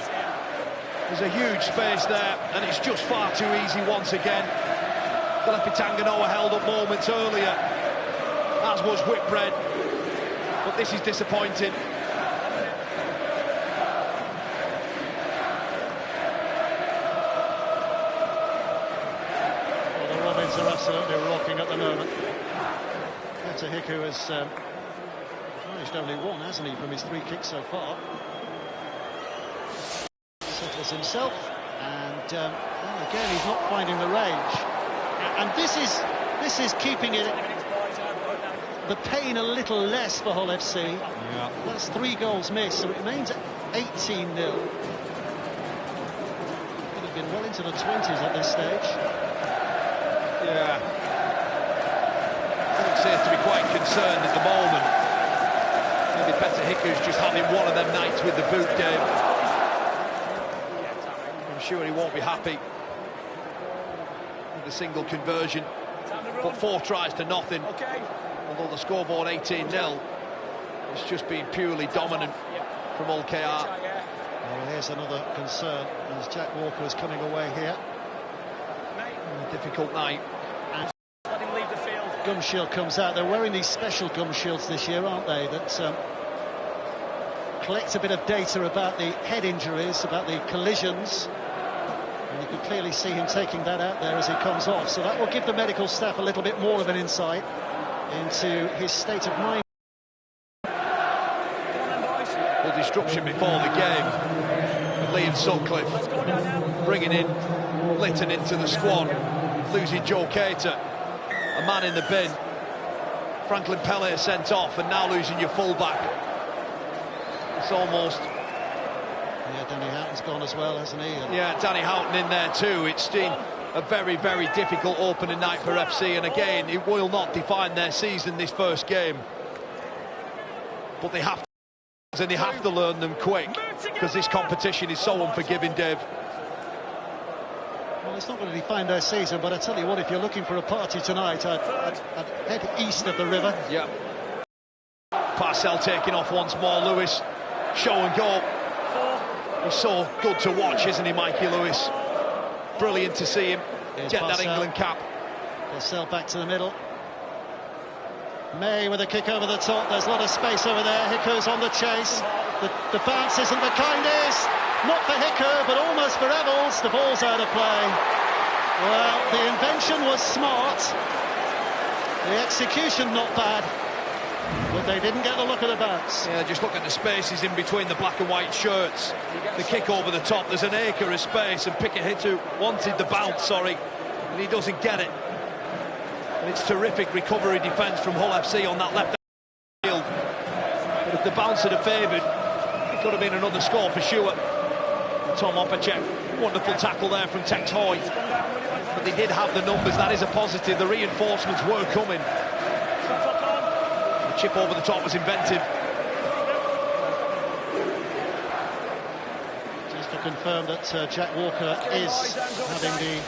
There's a huge space there, and it's just far too easy once again. Philippi Tanganoa held up moments earlier, as was Whitbread. But this is disappointing. Are absolutely rocking at the moment. Peter Hiku has managed only one, hasn't he, from his 3 kicks so far. Settles himself, and well, again he's not finding the range. And this is keeping it the pain a little less for Hull FC. Yeah. That's 3 goals missed, so it remains at 18-0. Could have been well into the 20s at this stage. Yeah, he seems to be quite concerned at the moment. Maybe Peter Hiku's just having one of them nights with the boot, Dave. I'm sure he won't be happy with the single conversion. But 4 tries to nothing. Although the scoreboard 18-0, it's just been purely dominant from Hull KR. Well, here's another concern as Jack Walker is coming away here. A difficult night. And gum shield comes out. They're wearing these special gum shields this year, aren't they, that collect a bit of data about the head injuries, about the collisions, and you can clearly see him taking that out there as he comes off, so that will give the medical staff a little bit more of an insight into his state of mind. The disruption before the game, and Liam Sutcliffe bringing in Litton into the squad, losing Joe Cater, a man in the bin. Franklin Pelley sent off, and now losing your fullback. It's almost... Yeah, Danny Houghton's gone as well, hasn't he? Yeah, Danny Houghton in there too. It's been a very, very difficult opening night for FC, and again, it will not define their season, this first game. But they have to, and they have to learn them quick, because this competition is so unforgiving, Dave. Well, it's not going to define their season, but I tell you what, if you're looking for a party tonight, I'd head east of the river. Yeah. Parcell taking off once more. Lewis, show and go. He's so good to watch, isn't he, Mikey Lewis? Brilliant to see him get that England cap. Parcell back to the middle. May with a kick over the top. There's a lot of space over there. Hiku's on the chase. The bounce isn't the kindest. Not for Hiku, but almost for Evans. The ball's out of play. Well, the invention was smart. The execution not bad. But they didn't get the look of the bounce. Yeah, just look at the spaces in between the black and white shirts. The kick over the top. There's an acre of space, and Hiku wanted the bounce, and he doesn't get it. And it's terrific recovery defence from Hull FC on that left field. But if the bounce had favoured, it could have been another score for sure. Tom Opacek, wonderful tackle there from Tex Hoy. But they did have the numbers, that is a positive. The reinforcements were coming. The chip over the top was inventive. Just to confirm that Jack Walker is having the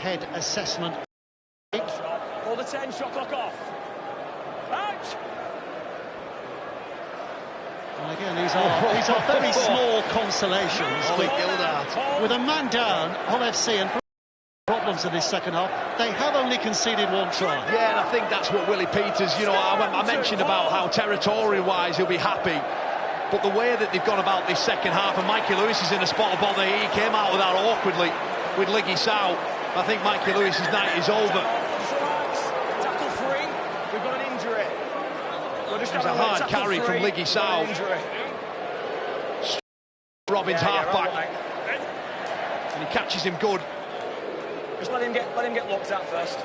head assessment. All the 10, shot clock off. Out! And again, these are very small consolations. With a man down, Hull FC and problems in this second half. They have only conceded one try. Yeah, and I think that's what Willie Peters, you know, I mentioned about how territorial-wise he'll be happy. But the way that they've gone about this second half, and Mikey Lewis is in a spot of bother. He came out of that awkwardly with Liggy Sow. I think Mikey Lewis's night is over. Tackle free. We've got an injury. It was a hard carry from Liggy Sow. Robin's half-back. And he catches him good. Just let him get looked at first.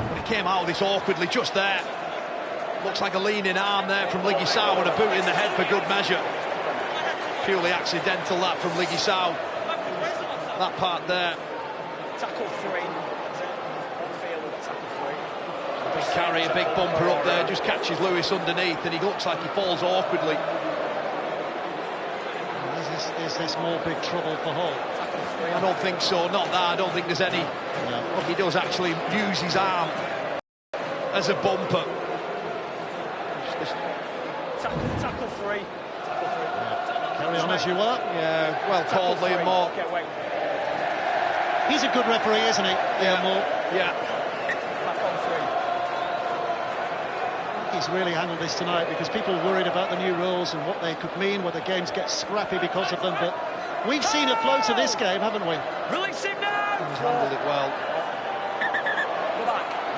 But he came out of this awkwardly just there. Looks like a leaning arm there from Liggy Sow and a boot in the head for good measure. Purely accidental that from Liggy Sow. That part there. Tackle free. A big carry, a big bumper up there, just catches Lewis underneath and he looks like he falls awkwardly. Is this more big trouble for Hull? I don't think so, not that. I don't think there's any. No. Look, he does actually use his arm as a bumper. Tackle free. Yeah. Carry on as you were. Yeah, well told, Liam Moore. He's a good referee, isn't he, Liam Moore? Yeah. Back on free. He's really handled this tonight because people are worried about the new rules and what they could mean, whether games get scrappy because of them. But we've seen a flow to this game, haven't we? Release him now! He's handled it well.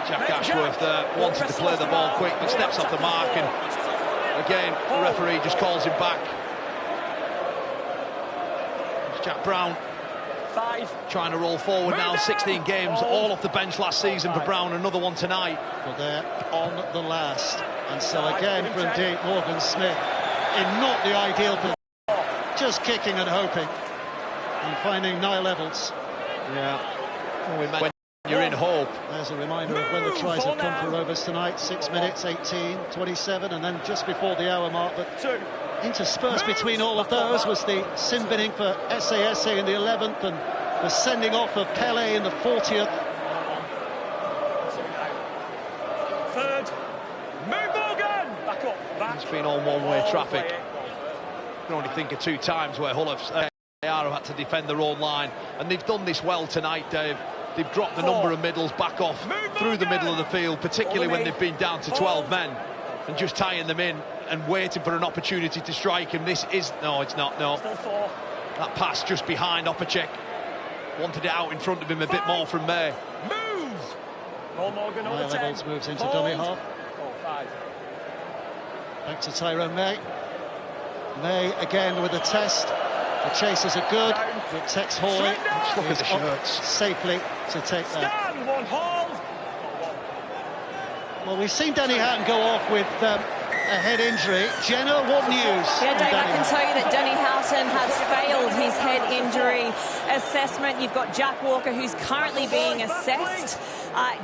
Jack Ashworth there wanted to play the ball quick, but steps off the mark, and again the referee just calls him back. It's Jack Brown. 5. Trying to roll forward now, 16 games, all off the bench last season for Brown, another one tonight. But they're on the last. And so again for indeed Morgan Smith in not the ideal position, just kicking and hoping and finding Niall Evans. Yeah, when you're in hope. There's a reminder of when the tries have come for Rovers tonight. 6 minutes, 18, 27, and then just before the hour mark. But interspersed between all of those was the sin binning for SASA in the 11th and the sending off of Pele in the 40th. Third. Move Morgan! Back up. Back. It's been on one-way traffic. You can only think of 2 times where Hull have had to defend their own line, and they've done this well tonight, Dave. They've dropped the number of middles back off through the middle of the field, particularly when they've been down to 12 men, and just tying them in and waiting for an opportunity to strike him. This is... No, it's not, no. That pass just behind Opacek. Wanted it out in front of him a bit more from May. Move! Morgan on the 10. Evans moves into dummy half. 5. Back to Tyrone May. May again with a test. The chasers are good. It takes Hawley. Just look at the shirts. Safely to take that. Stand, one hold. Well, we've seen Danny Houghton go off with a head injury. Jenna, what news? Yeah, Dave, I can tell you that Danny Houghton has failed his head injury assessment. You've got Jack Walker, who's currently being assessed.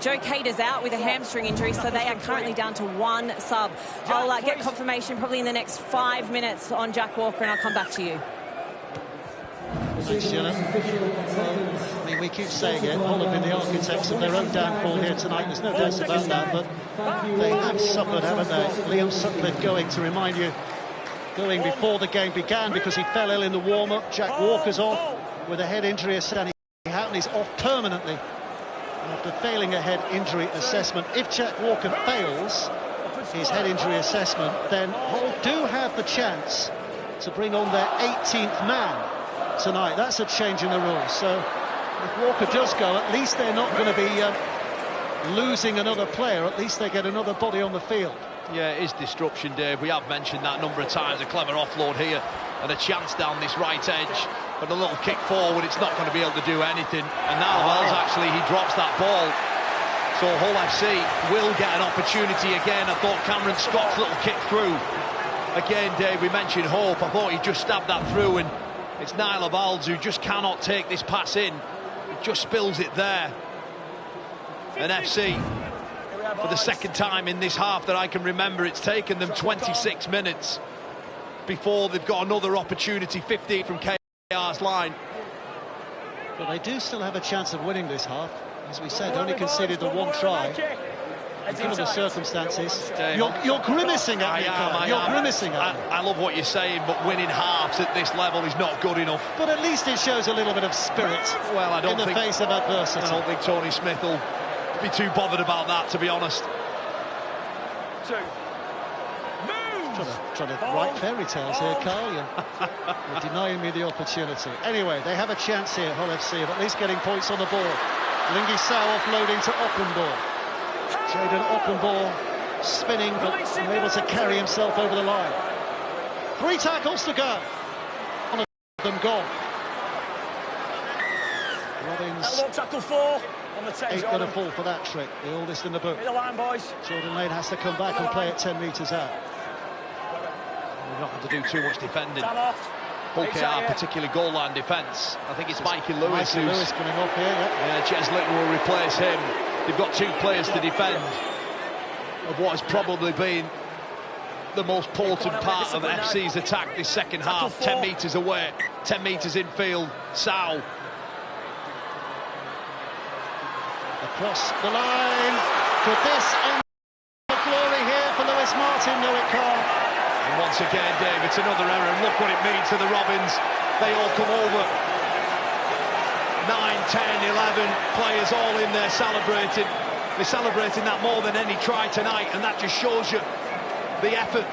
Joe Cater's out with a hamstring injury, so they are currently down to 1 sub. I'll get confirmation probably in the next 5 minutes on Jack Walker, and I'll come back to you. Thanks, Jenna. I mean, we keep saying it, Hull have been the architects of their own downfall here tonight, there's no doubt about that, but they have suffered, haven't they? Liam Sutcliffe going, to remind you, going before the game began because he fell ill in the warm-up. Jack Walker's off with a head injury. Danny Houghton is off permanently after failing a head injury assessment. If Jack Walker fails his head injury assessment, then Hull do have the chance to bring on their 18th man tonight. That's a change in the rules. So if Walker does go, at least they're not going to be losing another player. At least they get another body on the field. Yeah, it is disruption, Dave. We have mentioned that a number of times. A clever offload here and a chance down this right edge, but a little kick forward, it's not going to be able to do anything. And now Wells, actually, he drops that ball. So Hull FC will get an opportunity again. I thought Cameron Scott's little kick through. Again, Dave, we mentioned hope. I thought he just stabbed that through, and it's Niall Valls who just cannot take this pass in. It just spills it there. And FC, for the second time in this half that I can remember, it's taken them 26 minutes before they've got another opportunity, 15 from KR's line. But they do still have a chance of winning this half. As we said, only conceded the 1 try. given the circumstances. You're grimacing at me, Carl. You're grimacing at me. I love what you're saying, but winning halves at this level is not good enough. But at least it shows a little bit of spirit in the face of adversity. I don't think Tony Smith will be too bothered about that, to be honest. Trying to write fairy tales here, Carl. You're denying me the opportunity. Anyway, they have a chance here, Hull FC, of at least getting points on the ball. Lingy Sow offloading to Ockenball. Jaden Ockenball spinning, but unable to carry himself over the line. 3 tackles to go. One of them gone. Robbins. Tackle 4 on the 10. Ain't going to fall for that trick. The oldest in the book. Middle line, boys. Jordan Lane has to come back and play it 10 metres out. We're not going to do too much defending. Hull KR, particularly goal line defence. I think it's Mikey Lewis who's coming off here. Yeah, Jez Litton will replace him. They've got 2 players to defend of what has probably been the most potent part of FC's attack this second half. 10 metres away, 10 metres infield. Sow. Across the line. Could this end the glory here for Lewis Martin? No, it can't. And once again, Dave, it's another error, and look what it means to the Robins. They all come over. 9, 10, 11 players all in there celebrating. They're celebrating that more than any try tonight, and that just shows you the effort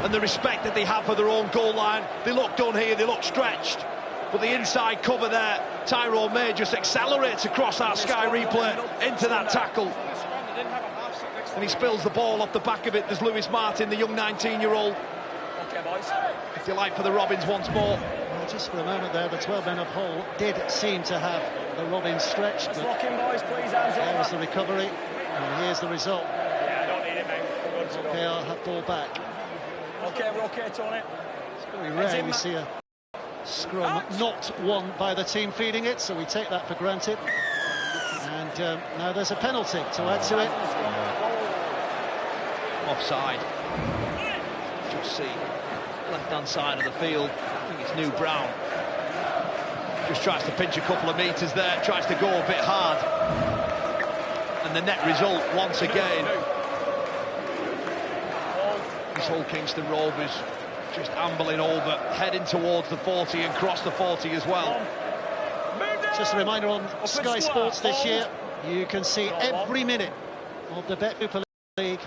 and the respect that they have for their own goal line. They look done here, they look stretched. But the inside cover there, Tyrone May just accelerates across that Sky replay into that tackle. And he spills the ball off the back of it. There's Lewis Martin, the young 19-year-old. Okay, boys. If you like, for the Robins once more. Well, just for a moment there, the 12 men of Hull did seem to have the Robins stretched. Let's lock in, boys, please. Hands there was over. the recovery, and here's the result. Yeah, I don't need it, mate. KR have ball back. Okay, we're okay, Tony. It's very rare we see a scrum not won by the team feeding it, so we take that for granted. And now there's a penalty to add to it. Offside. Just see left-hand side of the field. I think it's New Brown. Just tries to pinch a couple of metres there, tries to go a bit hard. And the net result, once again, this whole Kingston Rovers just ambling over, heading towards the 40 and cross the 40 as well. Just a reminder, on Sky Sports this year, you can see every minute of the Betfred League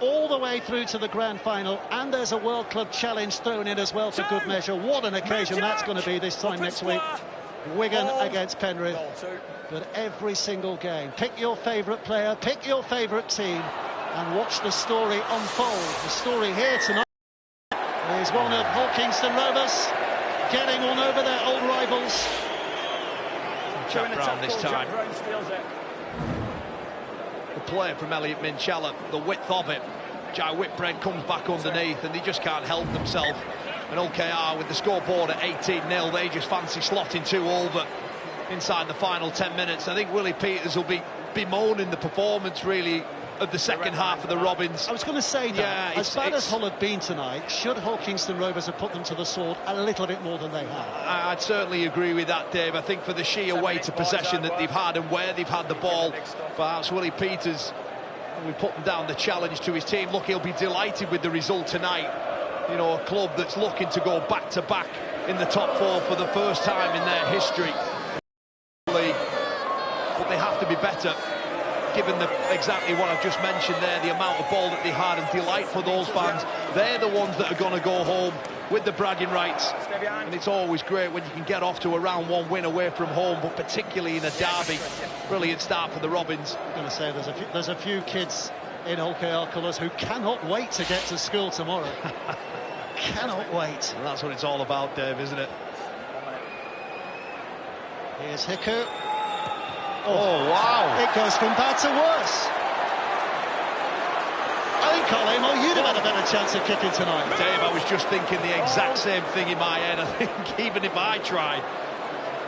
all the way through to the grand final, and there's a World Club Challenge thrown in as well for good measure. What an occasion that's going to be this time next week. Wigan against Penrith. But every single game, pick your favourite player, pick your favourite team, and watch the story unfold. The story here tonight is one of Hull Kingston Rovers getting on over their old rivals. Jack Brown this time. The play from Elliot Minchella, the width of it. Jai Whitbread comes back underneath, and they just can't help themselves. And OKR with the scoreboard at 18-0, they just fancy slotting 2 over inside the final 10 minutes. I think Willie Peters will be bemoaning the performance, really, of the second half of the Robins. I was going to say that, as bad as Hull have been tonight, should Hull Kingston Rovers have put them to the sword a little bit more than they have? I'd certainly agree with that, Dave. I think for the sheer weight of possession that they've had and where they've had the ball, perhaps Willie Peters, we put him down the challenge to his team. Look, he'll be delighted with the result tonight. You know, a club that's looking to go back-to-back in the top 4 for the first time in their history. But they have to be better, given exactly what I've just mentioned there, the amount of ball that they had, and delight for those fans. They're the ones that are going to go home with the bragging rights. And it's always great when you can get off to a round 1 win away from home, but particularly in a derby. Brilliant start for the Robins. I'm going to say there's a few kids in OKR colours who cannot wait to get to school tomorrow. Cannot wait. And that's what it's all about, Dave, isn't it? Here's Hiku. Oh, wow. It goes from bad to worse. I think, Colin, you'd have had a better chance of kicking tonight. Dave, I was just thinking the exact same thing in my head. I think even if I tried,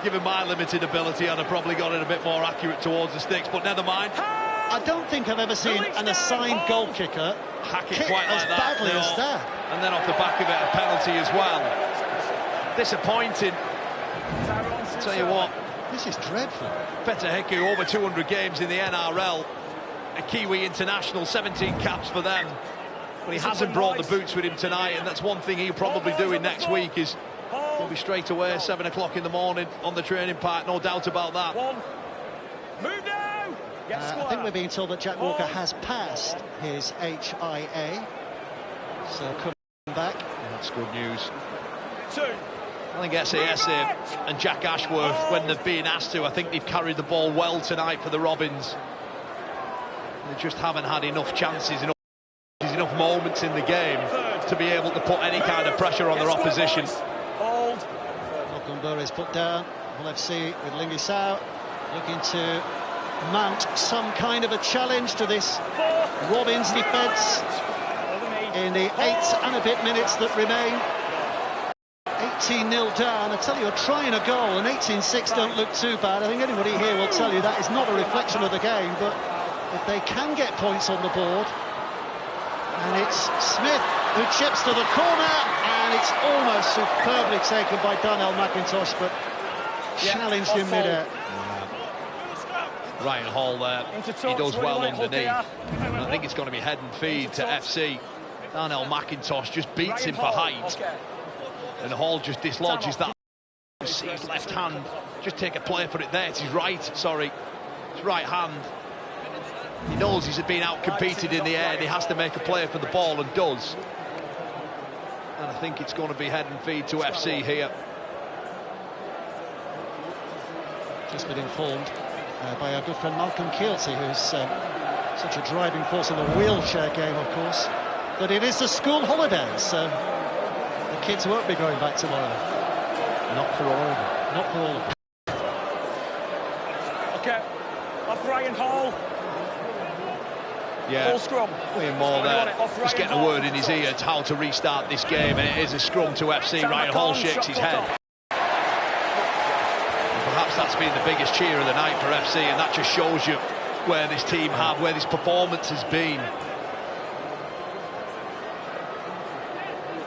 given my limited ability, I'd have probably got it a bit more accurate towards the sticks, but never mind. I don't think I've ever seen an assigned goal kicker hack it kick quite as like that, badly as that. And then off the back of it, a penalty as well. Disappointing. Tell you what, this is dreadful. Peter Hiku, over 200 games in the NRL. a Kiwi international, 17 caps for them. But he hasn't brought the boots with him tonight, and that's one thing he'll probably do in next week, is he'll be straight away 7 o'clock in the morning on the training park, no doubt about that. Move now! I think we're being told that Jack Walker has passed his HIA, so coming back. That's good news. 2. I think SAS and Jack Ashworth, when they've been asked to, I think they've carried the ball well tonight for the Robins. They just haven't had enough chances, enough moments in the game to be able to put any kind of pressure on their opposition. Hold. Malcolm Burr is put down. Hull FC with Lingy Sao looking to mount some kind of a challenge to this Robins defence in the 8 and a bit minutes that remain. 18-0 down. I tell you, trying a goal and 18-6 don't look too bad. I think anybody here will tell you that is not a reflection of the game, but if they can get points on the board, and it's Smith who chips to the corner, and it's almost superbly taken by Darnell McIntosh, but challenged in mid-air. Ryan Hall there, he does well underneath. And I think it's going to be head and feed to FC. Darnell McIntosh just beats him for height. And Hall just dislodges that. See his left hand, just take a play for it there. It's his right, sorry. His right hand. He knows he's been out-competed in the air and he has to make a play for the ball, and does. And I think it's going to be head and feed to FC here. Just been informed by our good friend Malcolm Keelty, who's such a driving force in the wheelchair game, of course, that it is the school holidays, so the kids won't be going back tomorrow. Not for all of them. Not for all of them. Okay, off Ryan Hall. Yeah, full scrum. William Moore there, just getting a word in his ear to how to restart this game, and it is a scrum to FC. Ryan Hall shakes his head. And perhaps that's been the biggest cheer of the night for FC, and that just shows you where this team have, where this performance has been.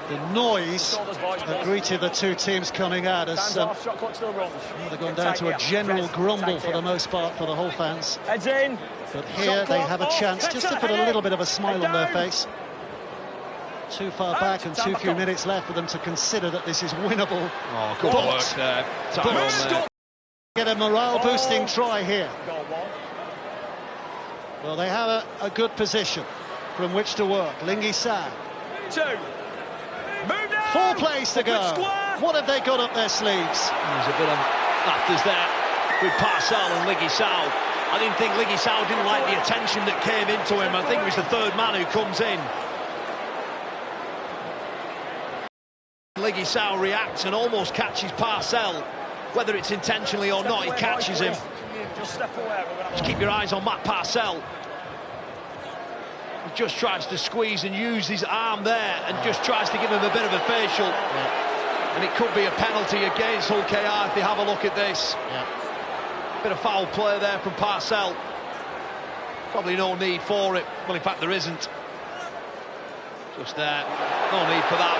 The noise that greeted the two teams coming out as they've gone down to a general grumble for the most part for the Hull fans. Heads in. But here they have a chance just to put a little bit of a smile on their face. Too far back and too few minutes left for them to consider that this is winnable. Oh, good work there. There. Get a morale-boosting try here. Well, they have a good position from which to work. Lingy Sao. 2. 4 plays to go. What have they got up their sleeves? There's a bit of afters there with Parcell and Lingy Sao. I didn't think Lingy Sao didn't like the attention that came into him. I think it was the third man who comes in. Lingy Sao reacts and almost catches Parcell. Whether it's intentionally or not, he catches him. Just keep your eyes on Matt Parcell. He just tries to squeeze and use his arm there and just tries to give him a bit of a facial. Yeah. And it could be a penalty against Hull KR if they have a look at this. Yeah. Bit of foul play there from Parcell. Probably no need for it. Well, in fact, there isn't. Just there. No need for that.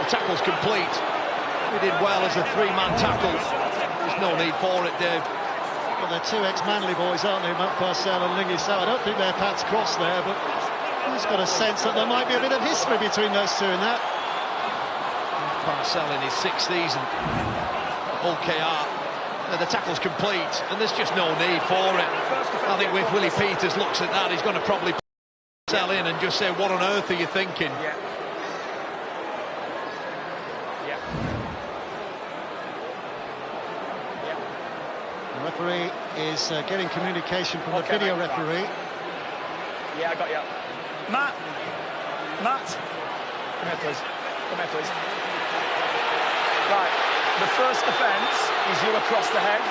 The tackle's complete. He did well as a 3-man tackle. There's no need for it, Dave. Well, they're 2 ex-Manly boys, aren't they, Matt Parcell and Lingy Sao? I don't think their paths cross there, but he's got a sense that there might be a bit of history between those two in that. Parcell in his 6th season. Hull KR. The tackle's complete, and there's just no need for it. I think if Willie Peters looks at that, he's going to probably Parcell in and just say, what on earth are you thinking? Yeah. The referee is getting communication from the video referee. Yeah, I got you. Matt, come here, please. Come here, please. Right, the first offence is you across the head,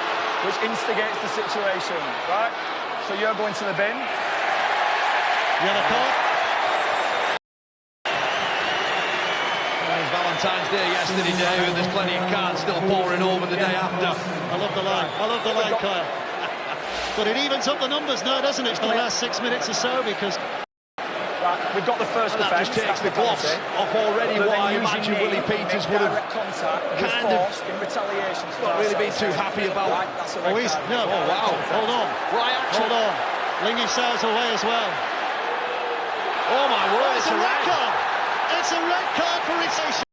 which instigates the situation, right? So you're going to the bin. Yellow card. Well, it was Valentine's Day yesterday, David. There's plenty of cards still pouring over the day after. I love the line. I love the line, Kyle. But it evens up the numbers now, doesn't it, for the last 6 minutes or so, because Right, we've got the first and that defence. just takes the gloss off already what I imagine Willie Peters would have kind of in retaliation. not really been too happy about. Right, that's a red card. No. Oh, wow. Hold on. Why action? Hold on. Lingy Sau's away as well. Oh, my word, It's a red card. It's a red card for retaliation.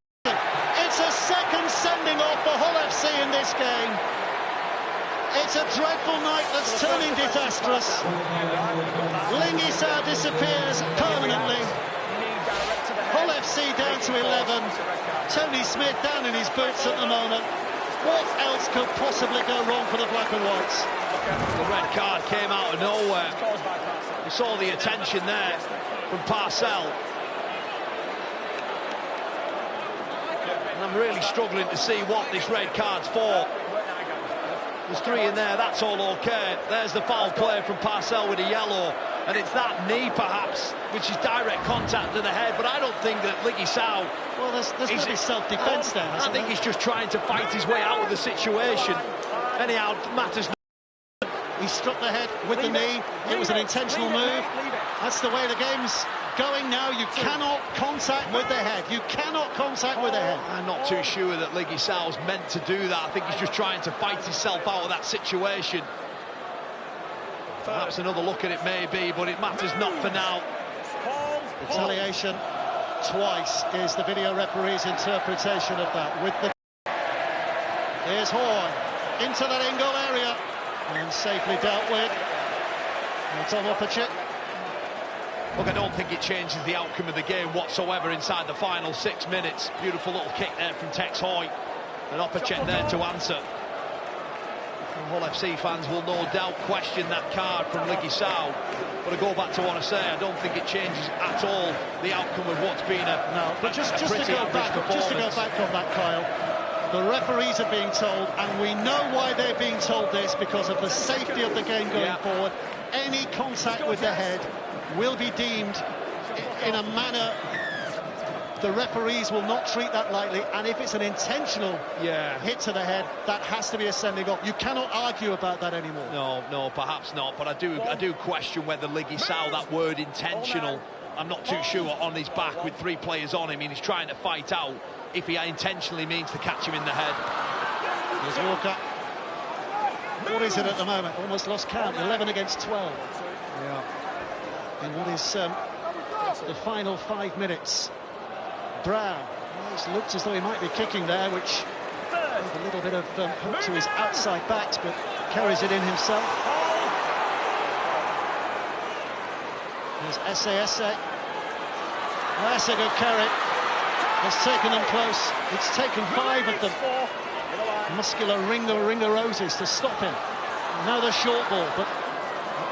It's a second sending off for Hull FC in this game. It's a dreadful night that's turning disastrous. Lingy Sau disappears permanently. Hull FC down to 11. Tony Smith down in his boots at the moment. What else could possibly go wrong for the Black and Whites? The red card came out of nowhere. You saw the attention there from Parcell. And I'm really struggling to see what this red card's for. There's 3 in there, that's all okay. There's the foul play from Parcell with a yellow. And it's that knee, perhaps, which is direct contact to the head. But I don't think that Lingy Sau... Well, there's got to be self-defence there, I think he's just trying to fight his way out of the situation. Anyhow, matters not. He struck the head with the knee. It was an intentional move. That's the way the game's going now. You cannot contact with the head. You cannot contact with the head. I'm not too sure that Lingy Sau's meant to do that. I think he's just trying to fight himself out of that situation. Perhaps another look at it maybe, but it matters not for now. Retaliation twice is the video referee's interpretation of that. With the here's Hoy into that in-goal area and safely dealt with. And Tom Opacek. Look, I don't think it changes the outcome of the game whatsoever inside the final 6 minutes. Beautiful little kick there from Tex Hoy, and Opacek there to answer. And Hull FC fans will no doubt question that card from Lingy Sau. But I go back to what I say, I don't think it changes at all the outcome of what's been just to go back on that, Kyle, the referees are being told, and we know why they're being told this, because of the safety of the game going forward. Any contact with the head will be deemed in a manner the referees will not treat that lightly, and if it's an intentional hit to the head, that has to be a sending off. You cannot argue about that anymore. No, perhaps not, but I do question whether Lingy Sau, that word intentional, I'm not too sure on his back with 3 players on him, and he's trying to fight out, if he intentionally means to catch him in the head. Here's Walker. What is it at the moment? Almost lost count, 11 against 12. Yeah. In what is the final 5 minutes. Brown, it looks as though he might be kicking there, which with a little bit of hook to his outside backs, but carries it in himself. There's Esse. That's a good carry. Has taken them close. It's taken 5 of them. Muscular Ringer Roses to stop him. Now the short ball, but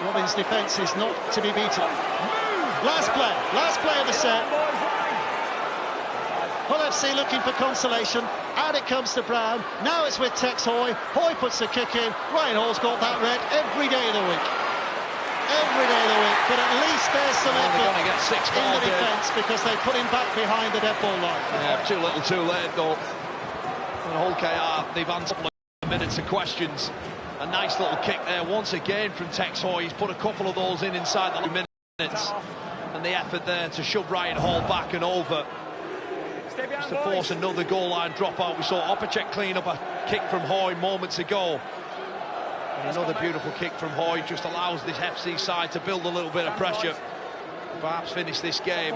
Robin's defence is not to be beaten. Last play of the set. Hull FC looking for consolation. Out it comes to Brown. Now it's with Tex Hoy. Hoy puts the kick in. Ryan Hall's got that red every day of the week. Every day of the week. But at least there's some effort in the defence, because they put him back behind the dead ball line. Yeah, too little, too late though. And Hull KR, they've answered minutes of questions. A nice little kick there once again from Tex Hoy. He's put a couple of those in inside the minutes. And the effort there to shove Ryan Hall back and over. Just to force another goal line dropout. We saw Opacek clean up a kick from Hoy moments ago. And another beautiful kick from Hoy just allows this FC side to build a little bit of pressure. Perhaps finish this game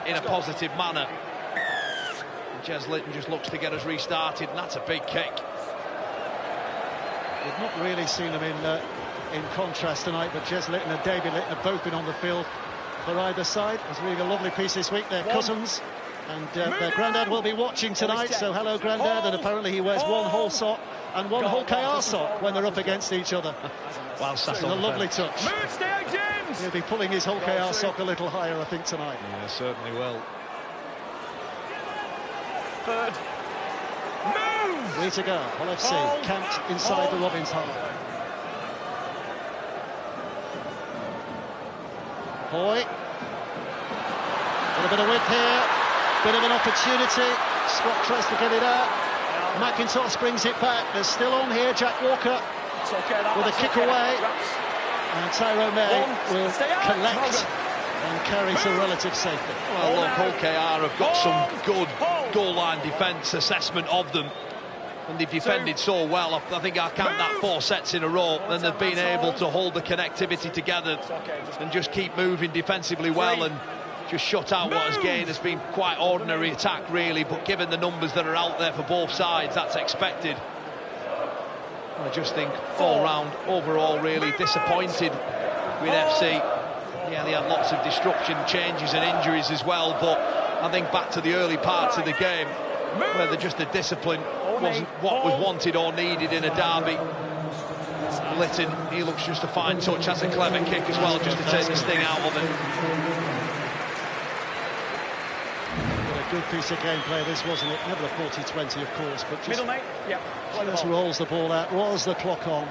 in a positive manner. And Jez Litton just looks to get us restarted, and that's a big kick. We've not really seen them in contrast tonight, but Jez Litton and David Litton have both been on the field for either side. It's really a lovely piece this week. They're cousins. And their granddad will be watching tonight, so hello, granddad. And apparently he wears one Hull sock and one Hull KR sock when they're up against each other. Well, that's a lovely touch. He'll be pulling his Hull KR sock a little higher, I think, tonight. Yeah, certainly will. Third. Move! Way to go. Hull FC camped inside the Robins half. Hoy. A bit of width here. Bit of an opportunity. Scott tries to get it out. McIntosh brings it back. They're still on here. Jack Walker with a kick away. And Tyrone May will collect and carries a relative safety. Well, look, Hull KR have got some good goal line defence assessment of them, and they've defended so well. I think I count that 4 sets in a row, and they've been able to hold the connectivity together and just keep moving defensively well and just shut out what has been quite ordinary attack, really. But given the numbers that are out there for both sides, that's expected. I just think all round, overall, really disappointed with FC. Yeah, they had lots of disruption, changes and injuries as well, but I think back to the early parts of the game where the discipline wasn't what was wanted or needed in a derby. Litton, he looks just a fine touch, has a clever kick as well, just to take the sting out of it. Good piece of gameplay this, wasn't it? Never a 40-20, of course, but just, middle, mate. Yeah. just rolls the ball out, rolls the clock on,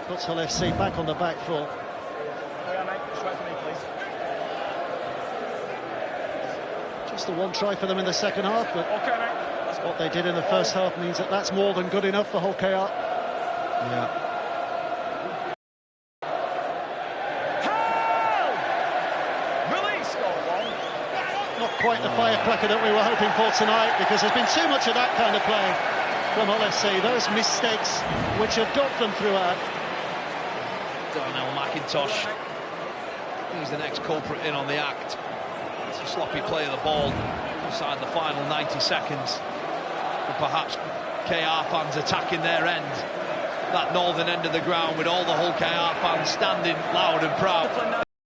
puts Hull FC back on the back foot. Oh, yeah, mate. Just wait for me, please. Just the one try for them in the second half, but Okay, mate. what they did in the first half means that that's more than good enough for Hull KR. Yeah. Not quite the firecracker that we were hoping for tonight, because there's been too much of that kind of play from Hull FC. Those mistakes which have dogged them throughout. Darnell McIntosh, he's the next culprit in on the act. It's a sloppy play of the ball inside the final 90 seconds. And perhaps KR fans attacking their end, that northern end of the ground, with all the Hull KR fans standing loud and proud.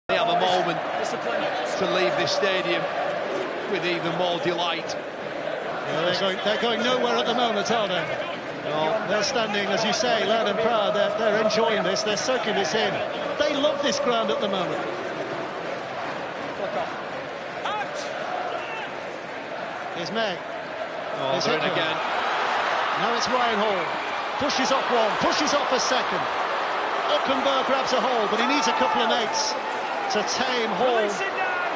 They have a moment to leave this stadium with even more delight. Yeah, they're going nowhere at the moment, are they? No, they're standing, as you say, loud and proud. They're enjoying this, they're soaking this in. They love this ground at the moment. Here's May. Oh, they're in again. Now it's Ryan Hall. Pushes off one, pushes off a second. Ockenberg grabs a hold, but he needs a couple of mates to tame Hall,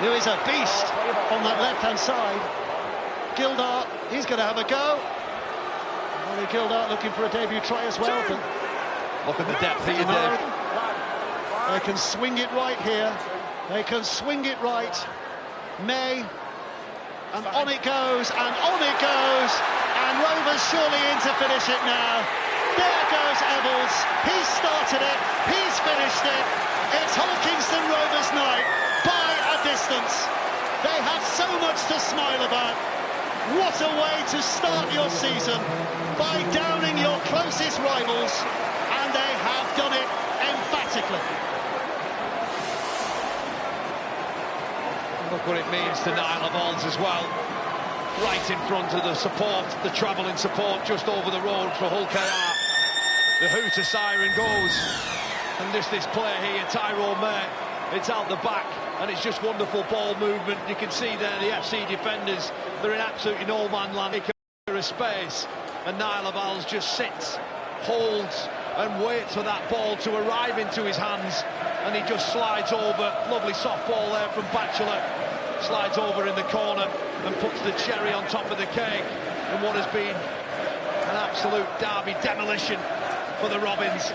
who is a beast on that left-hand side. Gildart, he's going to have a go. Ollie Gildart looking for a debut try as well, but look at the depth here, Dave. They can swing it right here. They can swing it right. May, and on it goes, and on it goes, and Rovers surely in to finish it now. There goes Eccles. He's started it, he's finished it. It's Hull Kingston Rovers night by a distance. They had so much to smile about. What a way to start your season, by downing your closest rivals, and they have done it emphatically. Look what it means to Niall Evalds as well. Right in front of the support, the travelling support just over the road for Hull KR. The hooter siren goes. And just this player here, Tyrone May, it's out the back, and it's just wonderful ball movement. You can see there the FC defenders, they're in absolutely no man land of space, and Niall Evalds just sits, holds and waits for that ball to arrive into his hands, and he just slides over. Lovely soft ball there from Batchelor, slides over in the corner and puts the cherry on top of the cake in what has been an absolute derby demolition for the Robins.